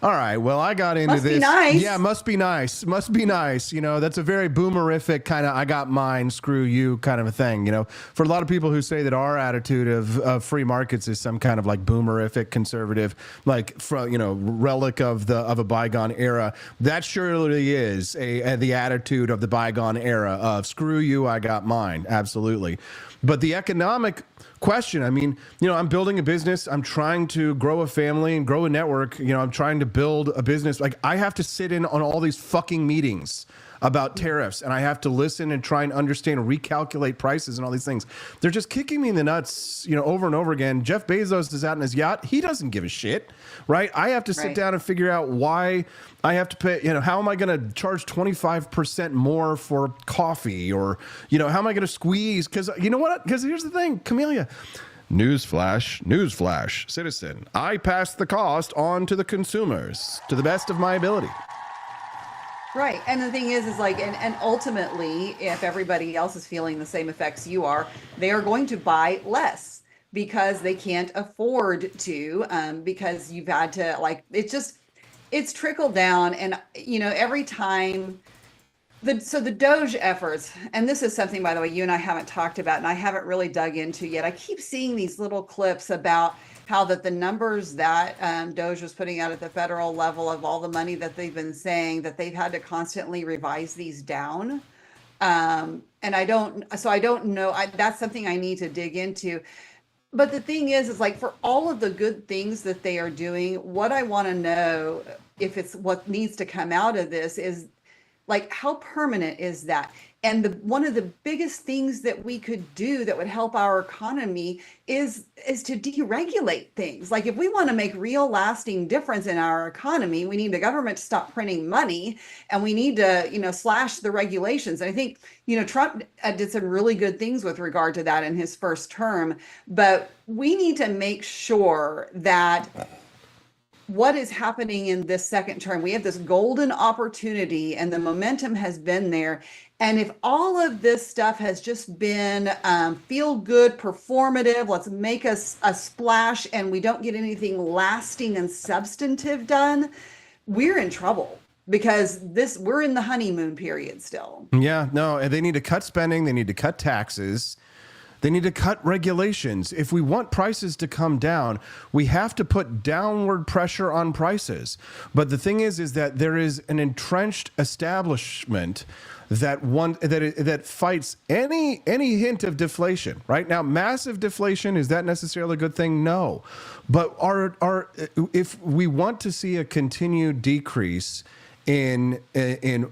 all right, well, I got into Must this. be nice. Yeah, must be nice. Must be nice. That's a very boomerific kind of I got mine, screw you kind of a thing. For a lot of people who say that our attitude of free markets is some kind of like boomerific conservative, like relic of a bygone era, that surely is the attitude of the bygone era of screw you, I got mine. Absolutely. But the economic question, I mean, I'm building a business. I'm trying to grow a family and grow a network. I'm trying to build a business. Like, I have to sit in on all these fucking meetings about tariffs, and I have to listen and try and understand and recalculate prices and all these things. They're just kicking me in the nuts, over and over again. Jeff Bezos is out in his yacht. He doesn't give a shit, right? I have to sit down and figure out why I have to pay, how am I going to charge 25% more for coffee? Or, how am I going to squeeze? Because you know what? Because here's the thing, Camellia. Newsflash, citizen. I pass the cost on to the consumers to the best of my ability. Right. And the thing is like, and ultimately, if everybody else is feeling the same effects you are, they are going to buy less because they can't afford to, because you've had to, like, it's trickled down. And, every time the Doge efforts, and this is something, by the way, you and I haven't talked about, and I haven't really dug into yet. I keep seeing these little clips about how that the numbers that Doge was putting out at the federal level of all the money that they've been saying, that they've had to constantly revise these down. And I don't know. That's something I need to dig into. But the thing is like, for all of the good things that they are doing, what I want to know, if it's what needs to come out of this, is like, how permanent is that? And one of the biggest things that we could do that would help our economy is to deregulate things. Like, if we want to make real lasting difference in our economy, we need the government to stop printing money, and we need to, slash the regulations. And I think, Trump did some really good things with regard to that in his first term, but we need to make sure that what is happening in this second term, we have this golden opportunity, and the momentum has been there. And if all of this stuff has just been feel good, performative, let's make us a splash, and we don't get anything lasting and substantive done, we're in trouble, because we're in the honeymoon period still. Yeah, no, they need to cut spending. They need to cut taxes. They need to cut regulations. If we want prices to come down, we have to put downward pressure on prices. But the thing is that there is an entrenched establishment that fights any hint of deflation. Right now, massive deflation, is that necessarily a good thing? No. But if we want to see a continued decrease in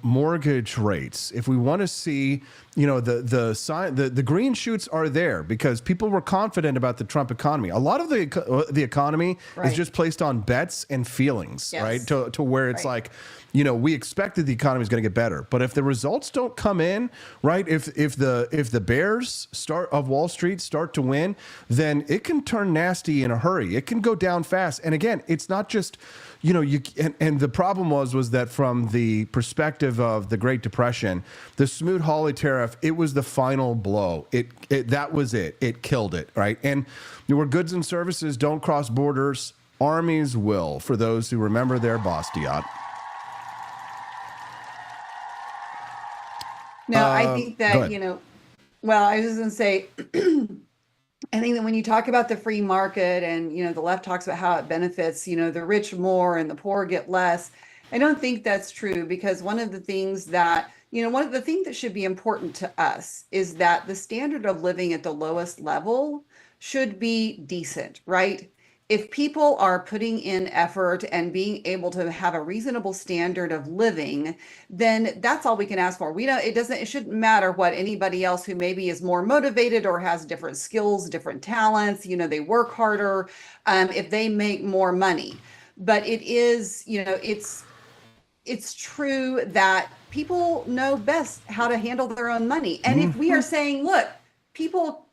mortgage rates, if we want to see, the green shoots are there, because people were confident about the Trump economy. A lot of the economy is just placed on bets and feelings, right? To where it's like, we expected the economy is going to get better, but if the results don't come in, right? If the bears of Wall Street start to win, then it can turn nasty in a hurry. It can go down fast. And again, it's not just, and the problem was that from the perspective of the Great Depression, the Smoot-Hawley tariff, it was the final blow. That was it. It killed it, right? And where goods and services don't cross borders, armies will, for those who remember their Bastiat. No, I think that, well, I was just going to say, I think that when you talk about the free market, and, the left talks about how it benefits, the rich more and the poor get less, I don't think that's true, because one of the things that should be important to us is that the standard of living at the lowest level should be decent, right? if people are putting in effort and being able to have a reasonable standard of living, then that's all we can ask for. It shouldn't matter what anybody else who maybe is more motivated or has different skills, different talents, they work harder, if they make more money. But it is, it's true that people know best how to handle their own money. And if we are saying, look, people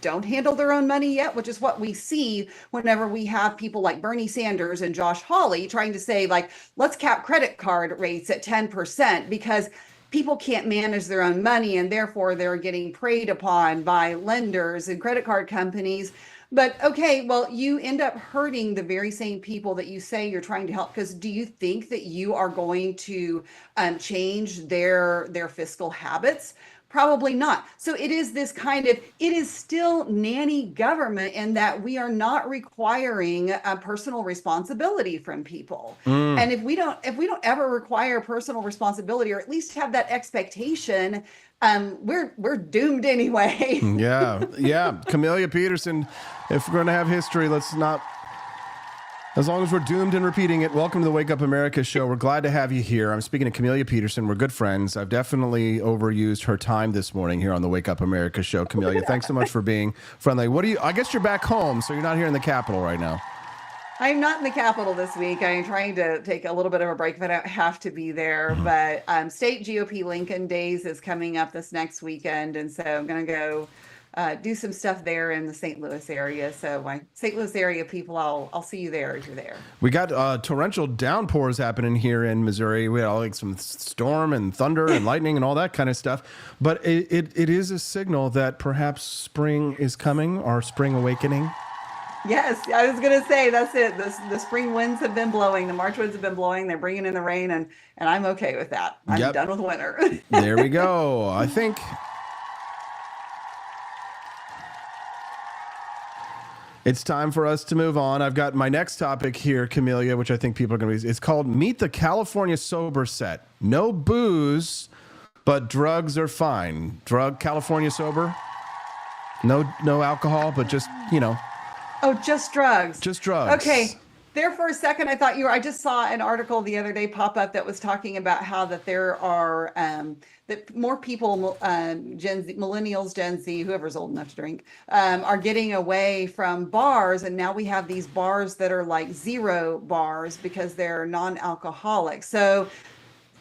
don't handle their own money yet, which is what we see whenever we have people like Bernie Sanders and Josh Hawley trying to say, like, let's cap credit card rates at 10% because people can't manage their own money and therefore they're getting preyed upon by lenders and credit card companies. But okay, well, you end up hurting the very same people that you say you're trying to help, because do you think that you are going to change their fiscal habits? Probably not. So it is this it is still nanny government in that we are not requiring a personal responsibility from people. And if we don't ever require personal responsibility, or at least have that expectation, we're doomed anyway. Yeah. Camellia Peterson, if we're going to have history, let's not, as long as we're doomed and repeating it. Welcome to the Wake Up America show. We're glad to have you here. I'm speaking to Camellia Peterson. We're good friends. I've definitely overused her time this morning here on the Wake Up America show. Camellia, thanks so much for being friendly. I guess you're back home, so you're not here in the Capitol right now. I'm not in the Capitol this week. I'm trying to take a little bit of a break, but I don't have to be there. But State GOP Lincoln Days is coming up this next weekend, and so I'm going to go do some stuff there in the St. Louis area. So my St. Louis area people, I'll see you there if you're there. We got torrential downpours happening here in Missouri. We had some storm and thunder and lightning and all that kind of stuff. But it is a signal that perhaps spring is coming, or spring awakening. Yes, I was going to say that's it. The spring winds have been blowing. The March winds have been blowing. They're bringing in the rain, and I'm okay with that. I'm done with winter. There we go. I think it's time for us to move on. I've got my next topic here, Camellia, which I think people are going to be. It's called Meet the California Sober Set. No booze, but drugs are fine. California Sober. No alcohol, but just, Oh, just drugs. Just drugs. Okay. There for a second, I thought I just saw an article the other day pop up that was talking about how that there are, that more people, Gen Z, millennials, Gen Z, whoever's old enough to drink, are getting away from bars. And now we have these bars that are like zero bars because they're non-alcoholic. So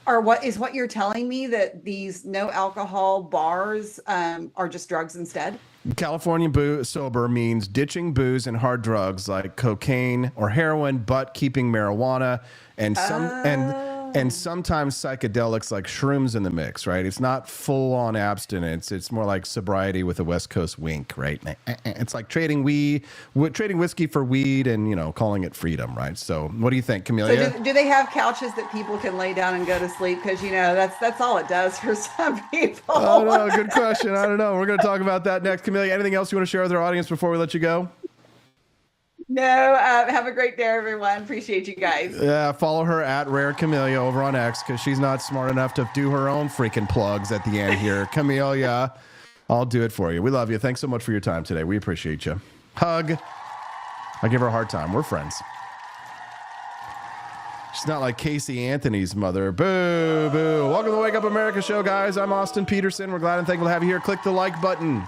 what you're telling me, that these no alcohol bars are just drugs instead? California sober means ditching booze and hard drugs like cocaine or heroin, but keeping marijuana and sometimes psychedelics like shrooms in the mix, right? It's not full on abstinence. It's more like sobriety with a West Coast wink, right? It's like trading whiskey for weed and, calling it freedom, right? So what do you think, Camellia? So do they have couches that people can lay down and go to sleep? Because, that's all it does for some people. Oh, no, good question. I don't know. We're going to talk about that next. Camellia, anything else you want to share with our audience before we let you go? No, have a great day, everyone. Appreciate you guys. Yeah, follow her at Rare Camellia over on X, because she's not smart enough to do her own freaking plugs at the end here. Camellia, I'll do it for you. We love you. Thanks so much for your time today. We appreciate you. Hug. I give her a hard time. We're friends. She's not like Casey Anthony's mother. Boo, boo. Welcome to the Wake Up America show, guys. I'm Austin Peterson. We're glad and thankful to have you here. Click the like button.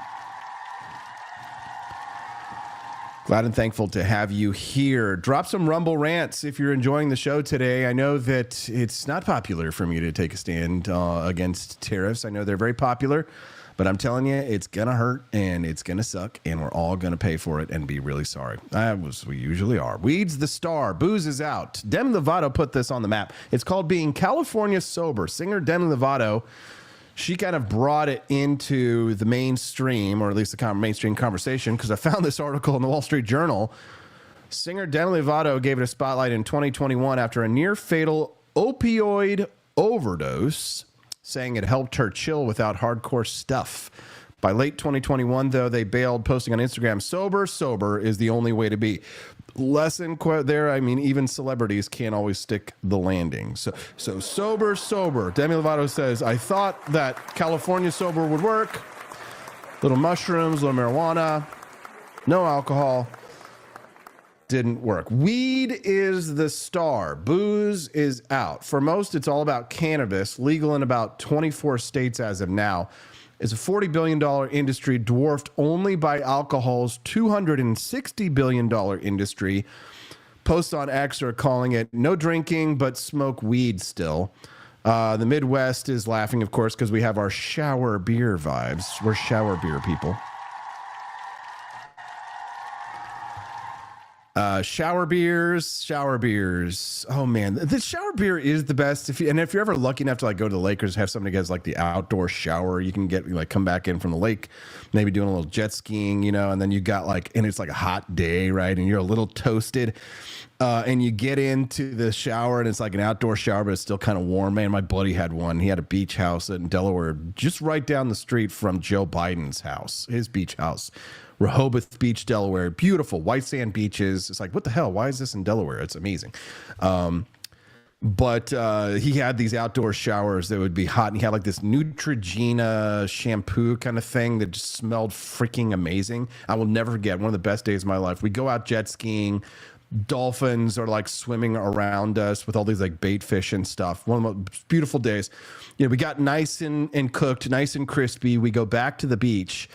Glad and thankful to have you here. Drop some Rumble rants if you're enjoying the show today. I know that it's not popular for me to take a stand against tariffs. I know they're very popular, but I'm telling you, it's going to hurt and it's going to suck, and we're all going to pay for it and be really sorry. We usually are. Weed's the star. Booze is out. Demi Lovato put this on the map. It's called being California sober. Singer Demi Lovato, she kind of brought it into the mainstream, or at least the mainstream conversation, because I found this article in the Wall Street Journal. Singer Demi Lovato gave it a spotlight in 2021 after a near-fatal opioid overdose, saying it helped her chill without hardcore stuff. By late 2021, though, they bailed, posting on Instagram, sober is the only way to be. Lesson quote there. I mean, even celebrities can't always stick the landing. So sober. Demi Lovato says, I thought that California sober would work. Little mushrooms, little marijuana, no alcohol. didn't work. Weed is the star. Booze is out. For most, it's all about cannabis, legal in about 24 states as of now. It's a $40 billion industry dwarfed only by alcohol's $260 billion industry. Posts on X are calling it no drinking, but smoke weed still. The Midwest is laughing, of course, because we have our shower beer vibes. We're shower beer people. Shower beers. Oh man, the shower beer is the best. If you're ever lucky enough to like go to the lake or have somebody gets like the outdoor shower, you can get like come back in from the lake, maybe doing a little jet skiing, you know, and then you got like, and it's like a hot day, right? And you're a little toasted, and you get into the shower and it's like an outdoor shower, but it's still kind of warm. Man, my buddy had one. He had a beach house in Delaware, just right down the street from Joe Biden's house, his beach house. Rehoboth Beach, Delaware. Beautiful white sand beaches. It's like, what the hell? Why is this in Delaware? It's amazing. But he had these outdoor showers that would be hot. And he had like this Neutrogena shampoo kind of thing that just smelled freaking amazing. I will never forget. One of the best days of my life. We go out jet skiing. Dolphins are like swimming around us with all these like bait fish and stuff. One of the most beautiful days. You know, we got nice and cooked, nice and crispy. We go back to the beach.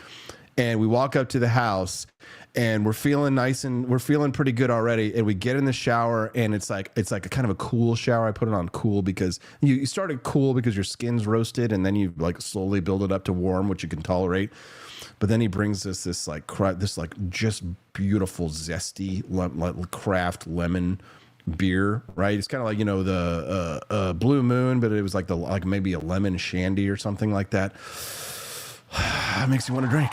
And we walk up to the house and we're feeling nice and we're feeling pretty good already. And we get in the shower and it's like a kind of a cool shower. I put it on cool because you started cool because your skin's roasted and then you like slowly build it up to warm, which you can tolerate. But then he brings us this like just beautiful zesty craft lemon beer, right? It's kind of like, you know, the Blue Moon, but it was like maybe a lemon shandy or something like that. It makes you want to drink.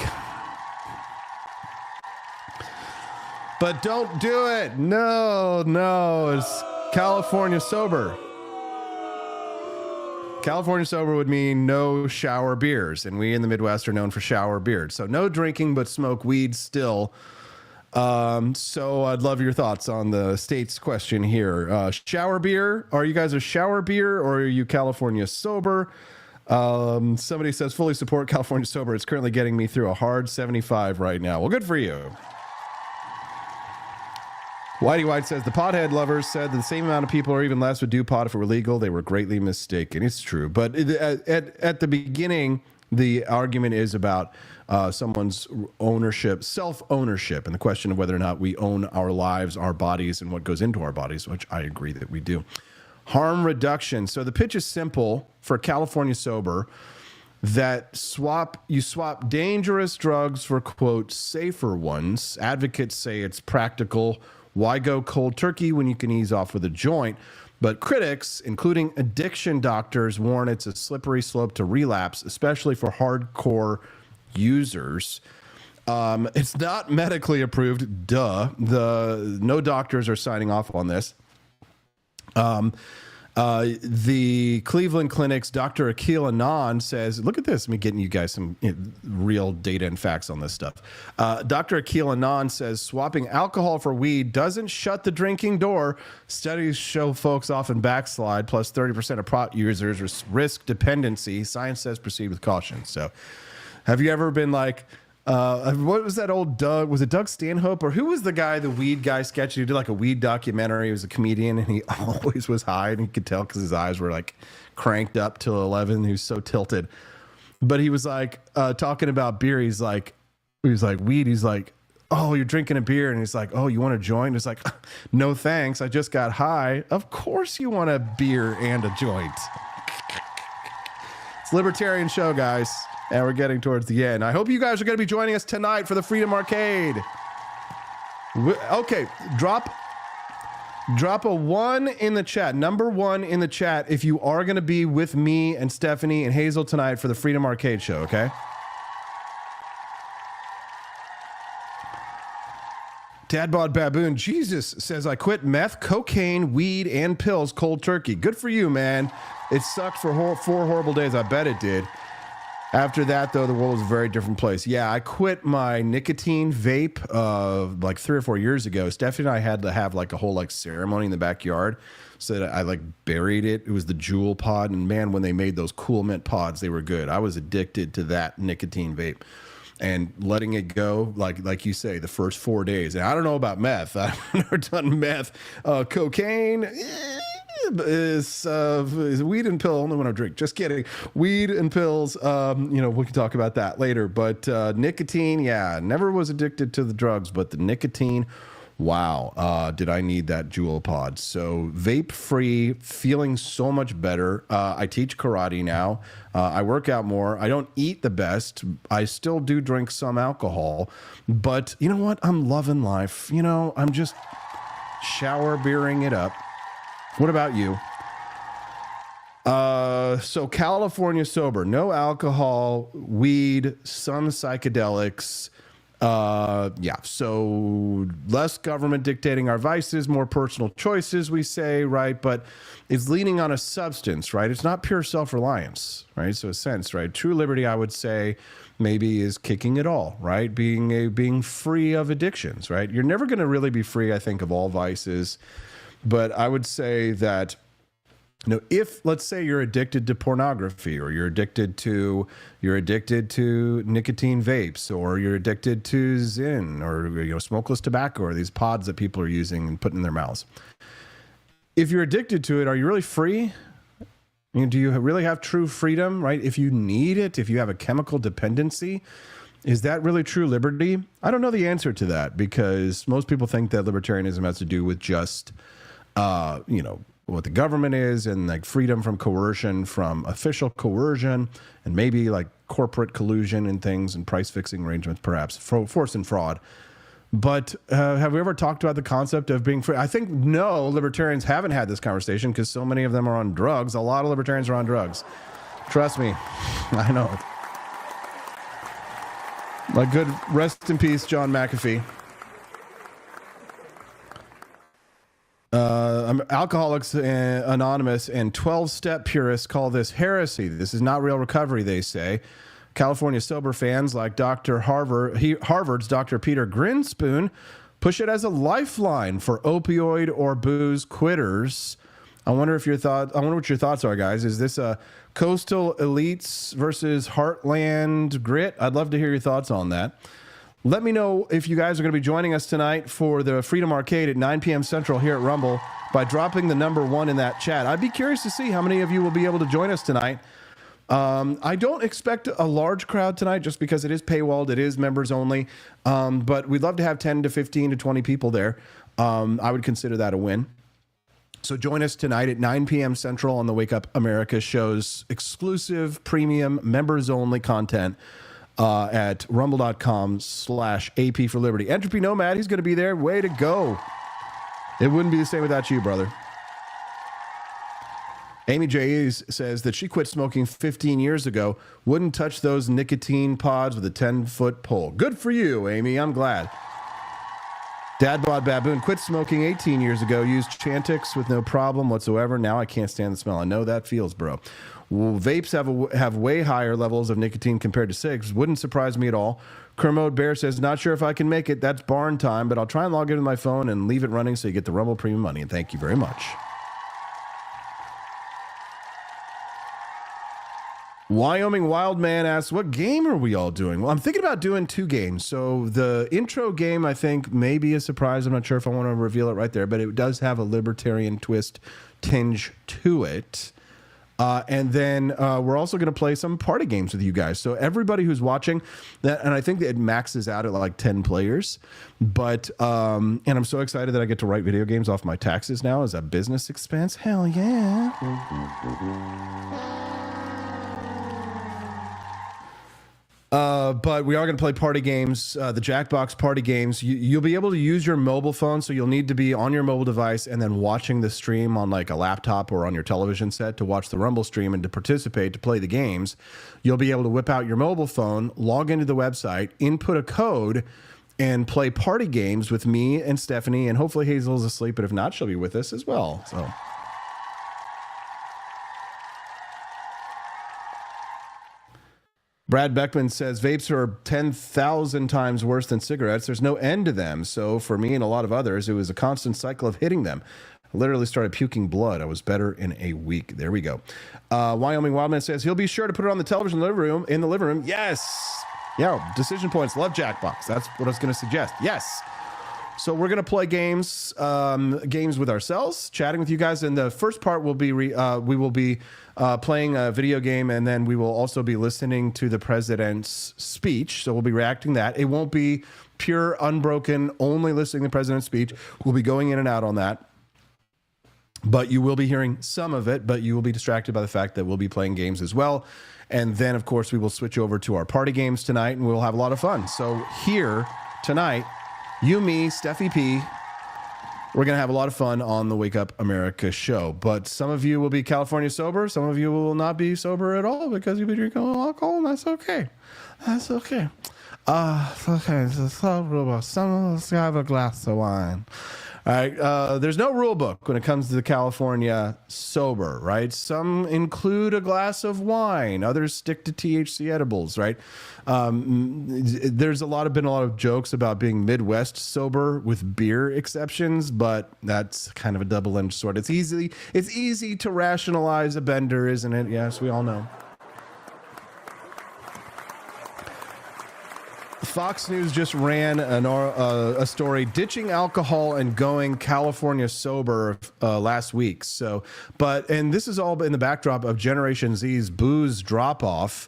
But don't do it. No. It's California sober. California sober would mean no shower beers. And we in the Midwest are known for shower beers. So no drinking, but smoke weed still. So I'd love your thoughts on the state's question here. Shower beer. Are you guys a shower beer or are you California sober? Somebody says fully support California sober. It's currently getting me through a hard 75 right now. Well, good for you. Whitey White says the pothead lovers said that the same amount of people or even less would do pot if it were legal. They were greatly mistaken. It's true. But at the beginning, the argument is about someone's ownership, self-ownership, and the question of whether or not we own our lives, our bodies, and what goes into our bodies, which I agree that we do. Harm reduction. So the pitch is simple for California sober that you swap dangerous drugs for, quote, safer ones. Advocates say it's practical. Why go cold turkey when you can ease off with a joint? But critics, including addiction doctors, warn it's a slippery slope to relapse, especially for hardcore users. It's not medically approved. Duh. No doctors are signing off on this. The Cleveland Clinic's Dr. Akhil Anand says, look at this, me getting you guys some real data and facts on this stuff. Dr. Akhil Anand says swapping alcohol for weed doesn't shut the drinking door. Studies show folks often backslide, plus 30% of pot users risk dependency. Science says proceed with caution. So have you ever been like, what was that old Doug? Was it Doug Stanhope or who was the guy, the weed guy sketch? He did like a weed documentary. He was a comedian and he always was high and you could tell because his eyes were like cranked up till 11. He was so tilted. But he was like talking about beer. He was like weed. He's like, oh, you're drinking a beer. And he's like, oh, you want a joint? It's like, no, thanks. I just got high. Of course you want a beer and a joint. It's Libertarian Show, guys. And we're getting towards the end. I hope you guys are going to be joining us tonight for the Freedom Arcade. Okay, drop a 1 in the chat. Number 1 in the chat if you are going to be with me and Stephanie and Hazel tonight for the Freedom Arcade show, okay? Tadbod Baboon, Jesus says, I quit meth, cocaine, weed, and pills cold turkey. Good for you, man. It sucked for 4 horrible days. I bet it did. After that, though, the world was a very different place. Yeah, I quit my nicotine vape like 3 or 4 years ago. Stephanie and I had to have like a whole like ceremony in the backyard so that I like buried it. It was the Jewel pod. And man, when they made those cool mint pods, they were good. I was addicted to that nicotine vape. and letting it go, like you say, the first 4 days. And I don't know about meth. I've never done meth. Cocaine is weed and pill. Only when I drink. Just kidding. Weed and pills. We can talk about that later. But nicotine, never was addicted to the drugs, but the nicotine. Wow, did I need that Juul pod. So vape free, feeling so much better. I teach karate now. I work out more. I don't eat the best. I still do drink some alcohol. But you know what? I'm loving life. I'm just shower beering it up. What about you? So California sober, no alcohol, weed, some psychedelics. So less government dictating our vices, more personal choices, we say, right? But it's leaning on a substance, right? It's not pure self-reliance, right? So a sense, right? True liberty, I would say, maybe is kicking it all, right? Being free of addictions, right? You're never going to really be free, I think, of all vices. But I would say that, if let's say you're addicted to pornography, or you're addicted to nicotine vapes, or you're addicted to Zyn, or smokeless tobacco, or these pods that people are using and putting in their mouths. If you're addicted to it, are you really free? Do you really have true freedom, right? If you need it, if you have a chemical dependency, is that really true liberty? I don't know the answer to that, because most people think that libertarianism has to do with just, what the government is, and like freedom from coercion, from official coercion, and maybe like corporate collusion and things, and price fixing arrangements, perhaps force and fraud. But have we ever talked about the concept of being free? I think no, libertarians haven't had this conversation, because so many of them are on drugs. A lot of libertarians are on drugs. Trust me, I know it. My good rest in peace, John McAfee. Alcoholics Anonymous and 12-step purists call this heresy. This is not real recovery, they say. California sober fans like Harvard's Dr. Peter Grinspoon push it as a lifeline for opioid or booze quitters. I wonder what your thoughts are, guys. Is this a coastal elites versus heartland grit? I'd love to hear your thoughts on that. Let me know if you guys are going to be joining us tonight for the Freedom Arcade at 9 p.m. Central here at Rumble by dropping the number 1 in that chat. I'd be curious to see how many of you will be able to join us tonight. I don't expect a large crowd tonight, just because it is paywalled. It is members only. But we'd love to have 10 to 15 to 20 people there. I would consider that a win. So join us tonight at 9 p.m. Central on the Wake Up America show's exclusive premium members only content. At rumble.com/AP for Liberty. Entropy Nomad, he's going to be there. Way to go. It wouldn't be the same without you, brother. Amy J. says that she quit smoking 15 years ago. Wouldn't touch those nicotine pods with a 10-foot pole. Good for you, Amy. I'm glad. Dad Bod Baboon quit smoking 18 years ago. Used Chantix with no problem whatsoever. Now I can't stand the smell. I know that feels, bro. Well, vapes have way higher levels of nicotine compared to cigs. Wouldn't surprise me at all. Kermode Bear says, not sure if I can make it. That's barn time, but I'll try and log into my phone and leave it running so you get the Rumble Premium money. And thank you very much. Wyoming Wildman asks, what game are we all doing? Well, I'm thinking about doing 2 games. So the intro game, I think, may be a surprise. I'm not sure if I want to reveal it right there, but it does have a libertarian twist tinge to it. And then we're also going to play some party games with you guys. So everybody who's watching that, and I think that it maxes out at like 10 players. But and I'm so excited that I get to write video games off my taxes now as a business expense. Hell yeah. But we are going to play party games, the Jackbox party games. You'll be able to use your mobile phone, so you'll need to be on your mobile device and then watching the stream on like a laptop or on your television set to watch the Rumble stream and to participate, to play the games. You'll be able to whip out your mobile phone, log into the website, input a code, and play party games with me and Stephanie, and hopefully Hazel's asleep, but if not, she'll be with us as well. So... Brad Beckman says vapes are 10,000 times worse than cigarettes. There's no end to them. So for me and a lot of others, it was a constant cycle of hitting them. I literally started puking blood. I was better in a week. There we go. Wyoming Wildman says he'll be sure to put it on the television in the living room. Yes. Yeah, decision points. Love Jackbox. That's what I was going to suggest. Yes. So we're going to play games with ourselves, chatting with you guys. And the first part will be we will be playing a video game, and then we will also be listening to the president's speech. So we'll be reacting to that. It won't be pure, unbroken, only listening to the president's speech. We'll be going in and out on that. But you will be hearing some of it, but you will be distracted by the fact that we'll be playing games as well. And then, of course, we will switch over to our party games tonight, and we'll have a lot of fun. So here tonight, you, me, Steffi P, we're going to have a lot of fun on the Wake Up America show. But some of you will be California sober. Some of you will not be sober at all because you'll be drinking alcohol, and that's okay. That's okay. Okay, so some of us have a glass of wine. All right, there's no rule book when it comes to the California sober, right? Some include a glass of wine. Others stick to THC edibles, right? There's been a lot of jokes about being Midwest sober with beer exceptions, but that's kind of a double-edged sword. It's easy to rationalize a bender, isn't it? Yes, we all know. Fox News just ran a story ditching alcohol and going California sober last week. And this is all in the backdrop of Generation Z's booze drop off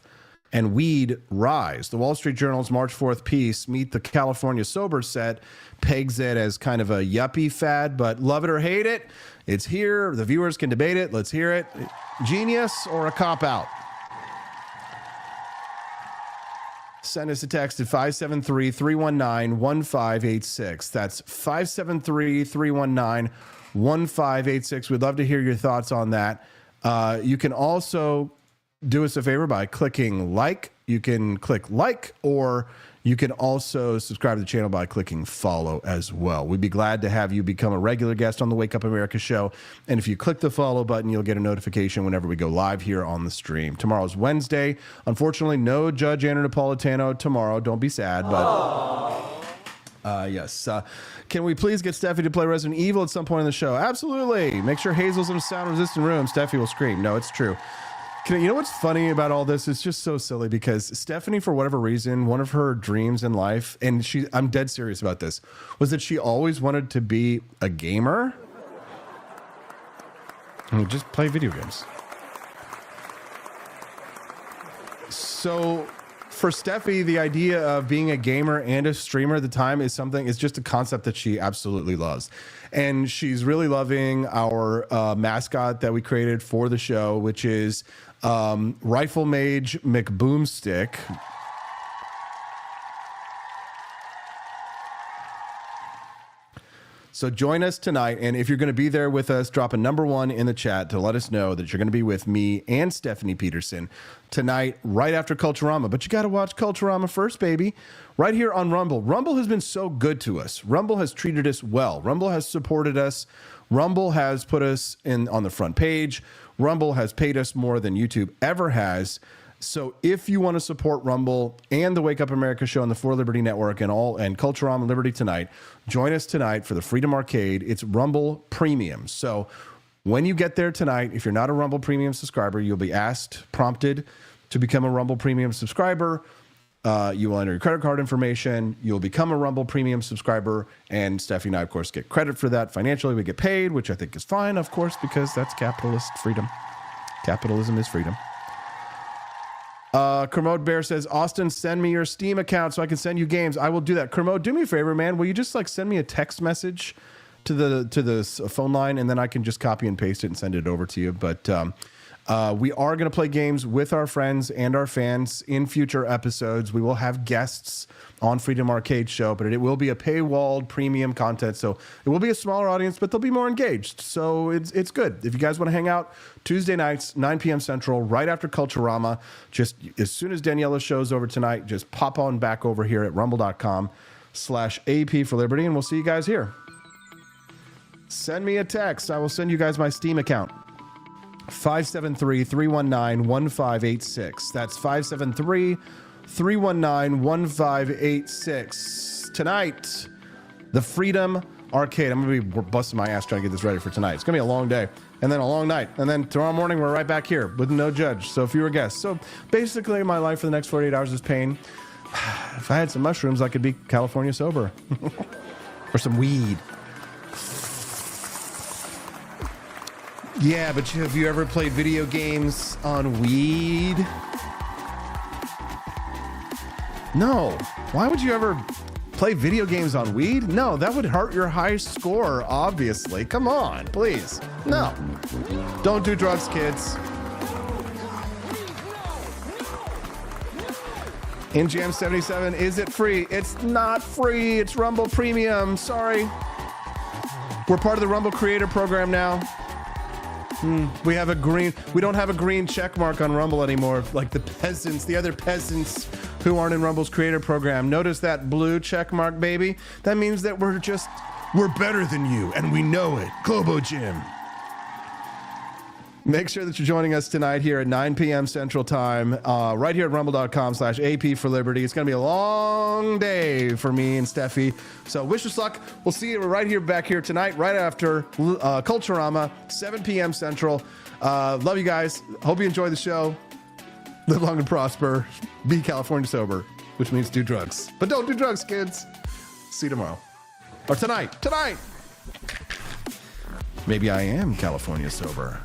and weed rise. The Wall Street Journal's March 4th piece, Meet the California Sober Set, pegs it as kind of a yuppie fad, but love it or hate it, it's here. The viewers can debate it. Let's hear it. Genius or a cop out? Send us a text at 573-319-1586. That's 573-319-1586. We'd love to hear your thoughts on that. You can also do us a favor by clicking like. You can click like, or you can also subscribe to the channel by clicking follow as well. We'd be glad to have you become a regular guest on the Wake Up America show. And if you click the follow button, you'll get a notification whenever we go live here on the stream. Tomorrow's Wednesday. Unfortunately, no Judge Andrew Napolitano tomorrow. Don't be sad, but yes. Can we please get Steffi to play Resident Evil at some point in the show? Absolutely. Make sure Hazel's in a sound-resistant room. Steffi will scream. No, it's true. You know what's funny about all this? It's just so silly because Stephanie, for whatever reason, one of her dreams in life, and I'm dead serious about this, was that she always wanted to be a gamer. And just play video games. So for Steffi, the idea of being a gamer and a streamer at the time is just a concept that she absolutely loves. And she's really loving our mascot that we created for the show, which is Rifle Mage McBoomstick. So join us tonight, and if you're going to be there with us, drop a number 1 in the chat to let us know that you're going to be with me and Stephanie Peterson tonight, right after Culturama. But you got to watch Culturama first, baby, right here on Rumble. Rumble has been so good to us. Rumble has treated us well. Rumble has supported us. Rumble has put us on the front page. Rumble has paid us more than YouTube ever has. So if you want to support Rumble and the Wake Up America show on the For Liberty Network and Culturama Liberty Tonight, join us tonight for the Freedom Arcade. It's Rumble Premium. So when you get there tonight, if you're not a Rumble Premium subscriber, you'll be prompted to become a Rumble Premium subscriber. You will enter your credit card information. You'll become a Rumble Premium subscriber. And Stephanie and I, of course, get credit for that. Financially, we get paid, which I think is fine, of course, because that's capitalist freedom. Capitalism is freedom. Kermode Bear says, Austin, send me your Steam account so I can send you games. I will do that. Kermode, do me a favor, man. Will you just send me a text message to the phone line, and then I can just copy and paste it and send it over to you. But we are going to play games with our friends and our fans in future episodes. We will have guests on Freedom Arcade show, but it will be a paywalled premium content. So it will be a smaller audience, but they'll be more engaged. So it's good. If you guys want to hang out Tuesday nights, 9 p.m. Central, right after Culturama, just as soon as Daniela show's over tonight, just pop on back over here at rumble.com/AP for Liberty, and we'll see you guys here. Send me a text. I will send you guys my Steam account. 573-319-1586. That's 573-319-1586. Tonight, the Freedom Arcade. I'm going to be busting my ass trying to get this ready for tonight. It's going to be a long day, and then a long night, and then tomorrow morning we're right back here with no judge. So fewer guests. So basically, my life for the next 48 hours is pain. If I had some mushrooms, I could be California sober. Or some weed. Yeah, but have you ever played video games on weed? No. Why would you ever play video games on weed? No, that would hurt your high score, obviously. Come on, please. No. Don't do drugs, kids. NGM 77, is it free? It's not free. It's Rumble Premium. Sorry. We're part of the Rumble Creator Program now. We don't have a green check mark on Rumble anymore, like the peasants, the other peasants who aren't in Rumble's Creator Program. Notice that blue check mark, baby? That means that we're better than you, and we know it. Globo Jim. Make sure that you're joining us tonight here at 9 p.m. Central Time, right here at rumble.com/AP for Liberty. It's going to be a long day for me and Steffi. So wish us luck. We'll see you right here, back here tonight, right after Culturama, 7 p.m. Central. Love you guys. Hope you enjoy the show. Live long and prosper. Be California sober, which means do drugs. But don't do drugs, kids. See you tomorrow. Or tonight. Tonight. Maybe I am California sober.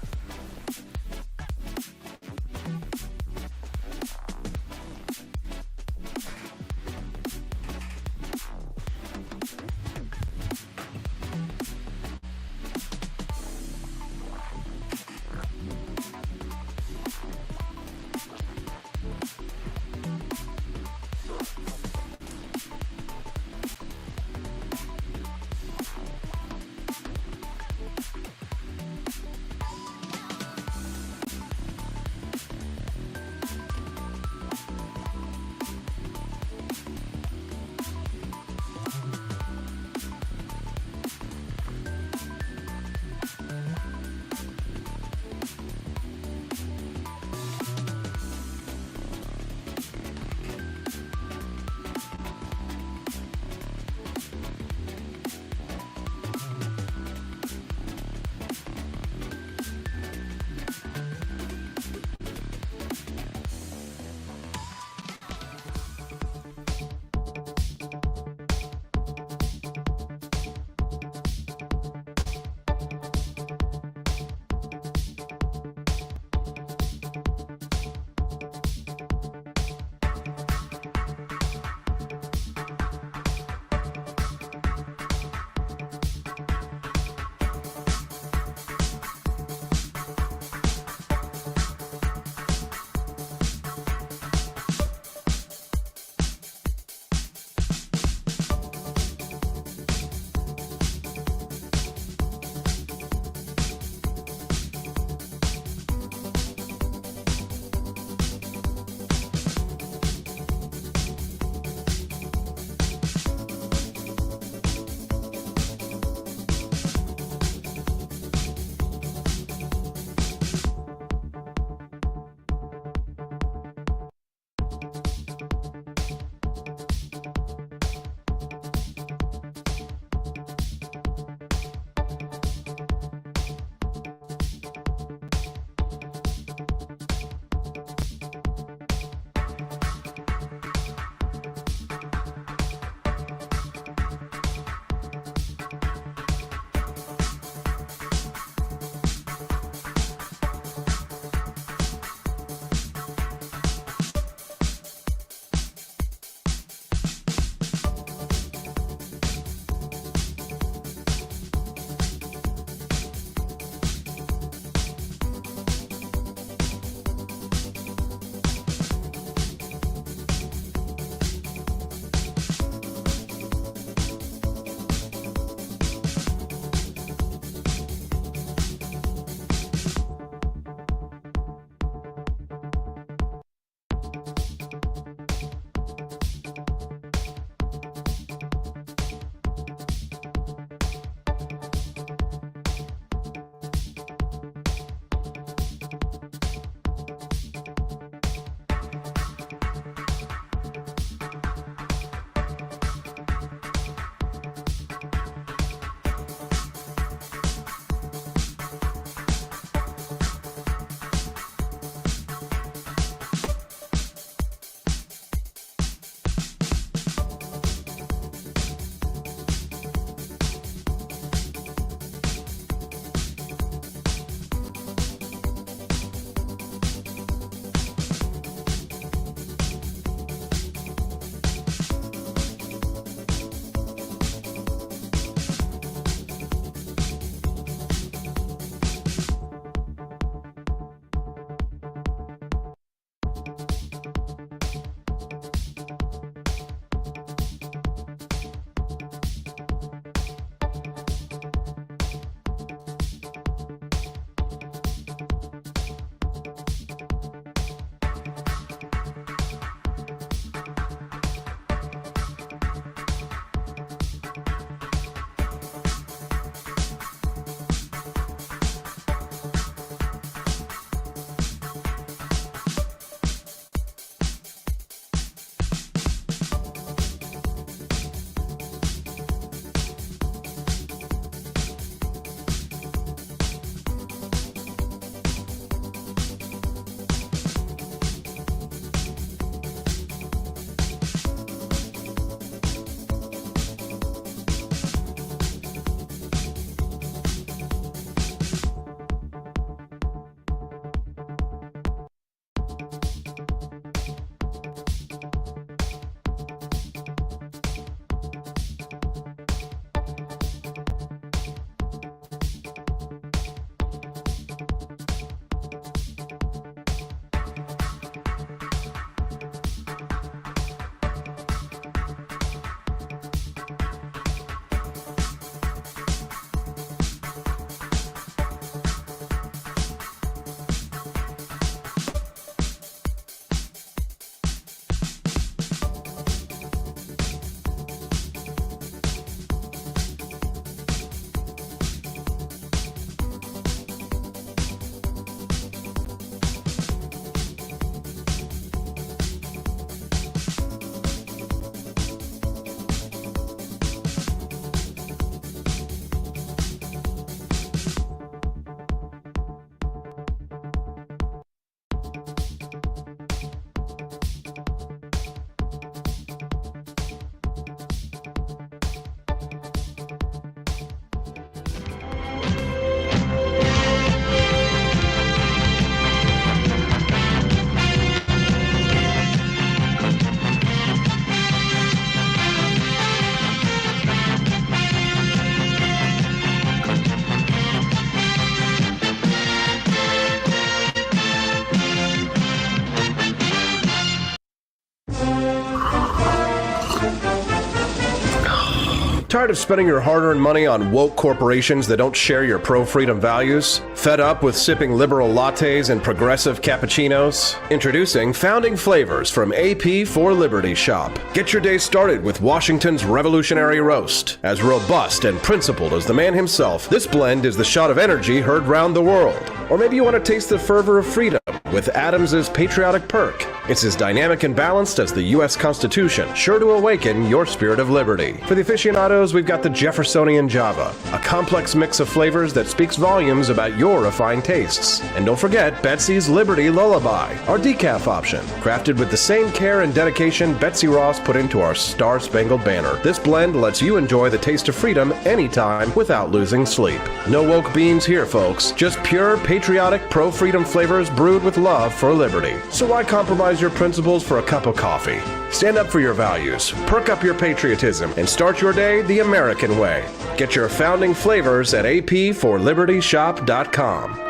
Tired of spending your hard-earned money on woke corporations that don't share your pro-freedom values? Fed up with sipping liberal lattes and progressive cappuccinos? Introducing Founding Flavors from AP for Liberty Shop. Get your day started with Washington's Revolutionary Roast. As robust and principled as the man himself, this blend is the shot of energy heard round the world. Or maybe you want to taste the fervor of freedom with Adams's Patriotic Perk. It's as dynamic and balanced as the U.S. Constitution, sure to awaken your spirit of liberty. For the aficionados, we've got the Jeffersonian Java, a complex mix of flavors that speaks volumes about your refined tastes. And don't forget Betsy's Liberty Lullaby, our decaf option, crafted with the same care and dedication Betsy Ross put into our Star-Spangled Banner. This blend lets you enjoy the taste of freedom anytime without losing sleep. No woke beans here, folks. Just pure, patriotic, pro-freedom flavors brewed with love for liberty. So why compromise your principles for a cup of coffee? Stand up for your values, perk up your patriotism, and start your day the American way. Get your Founding Flavors at apforlibertyshop.com.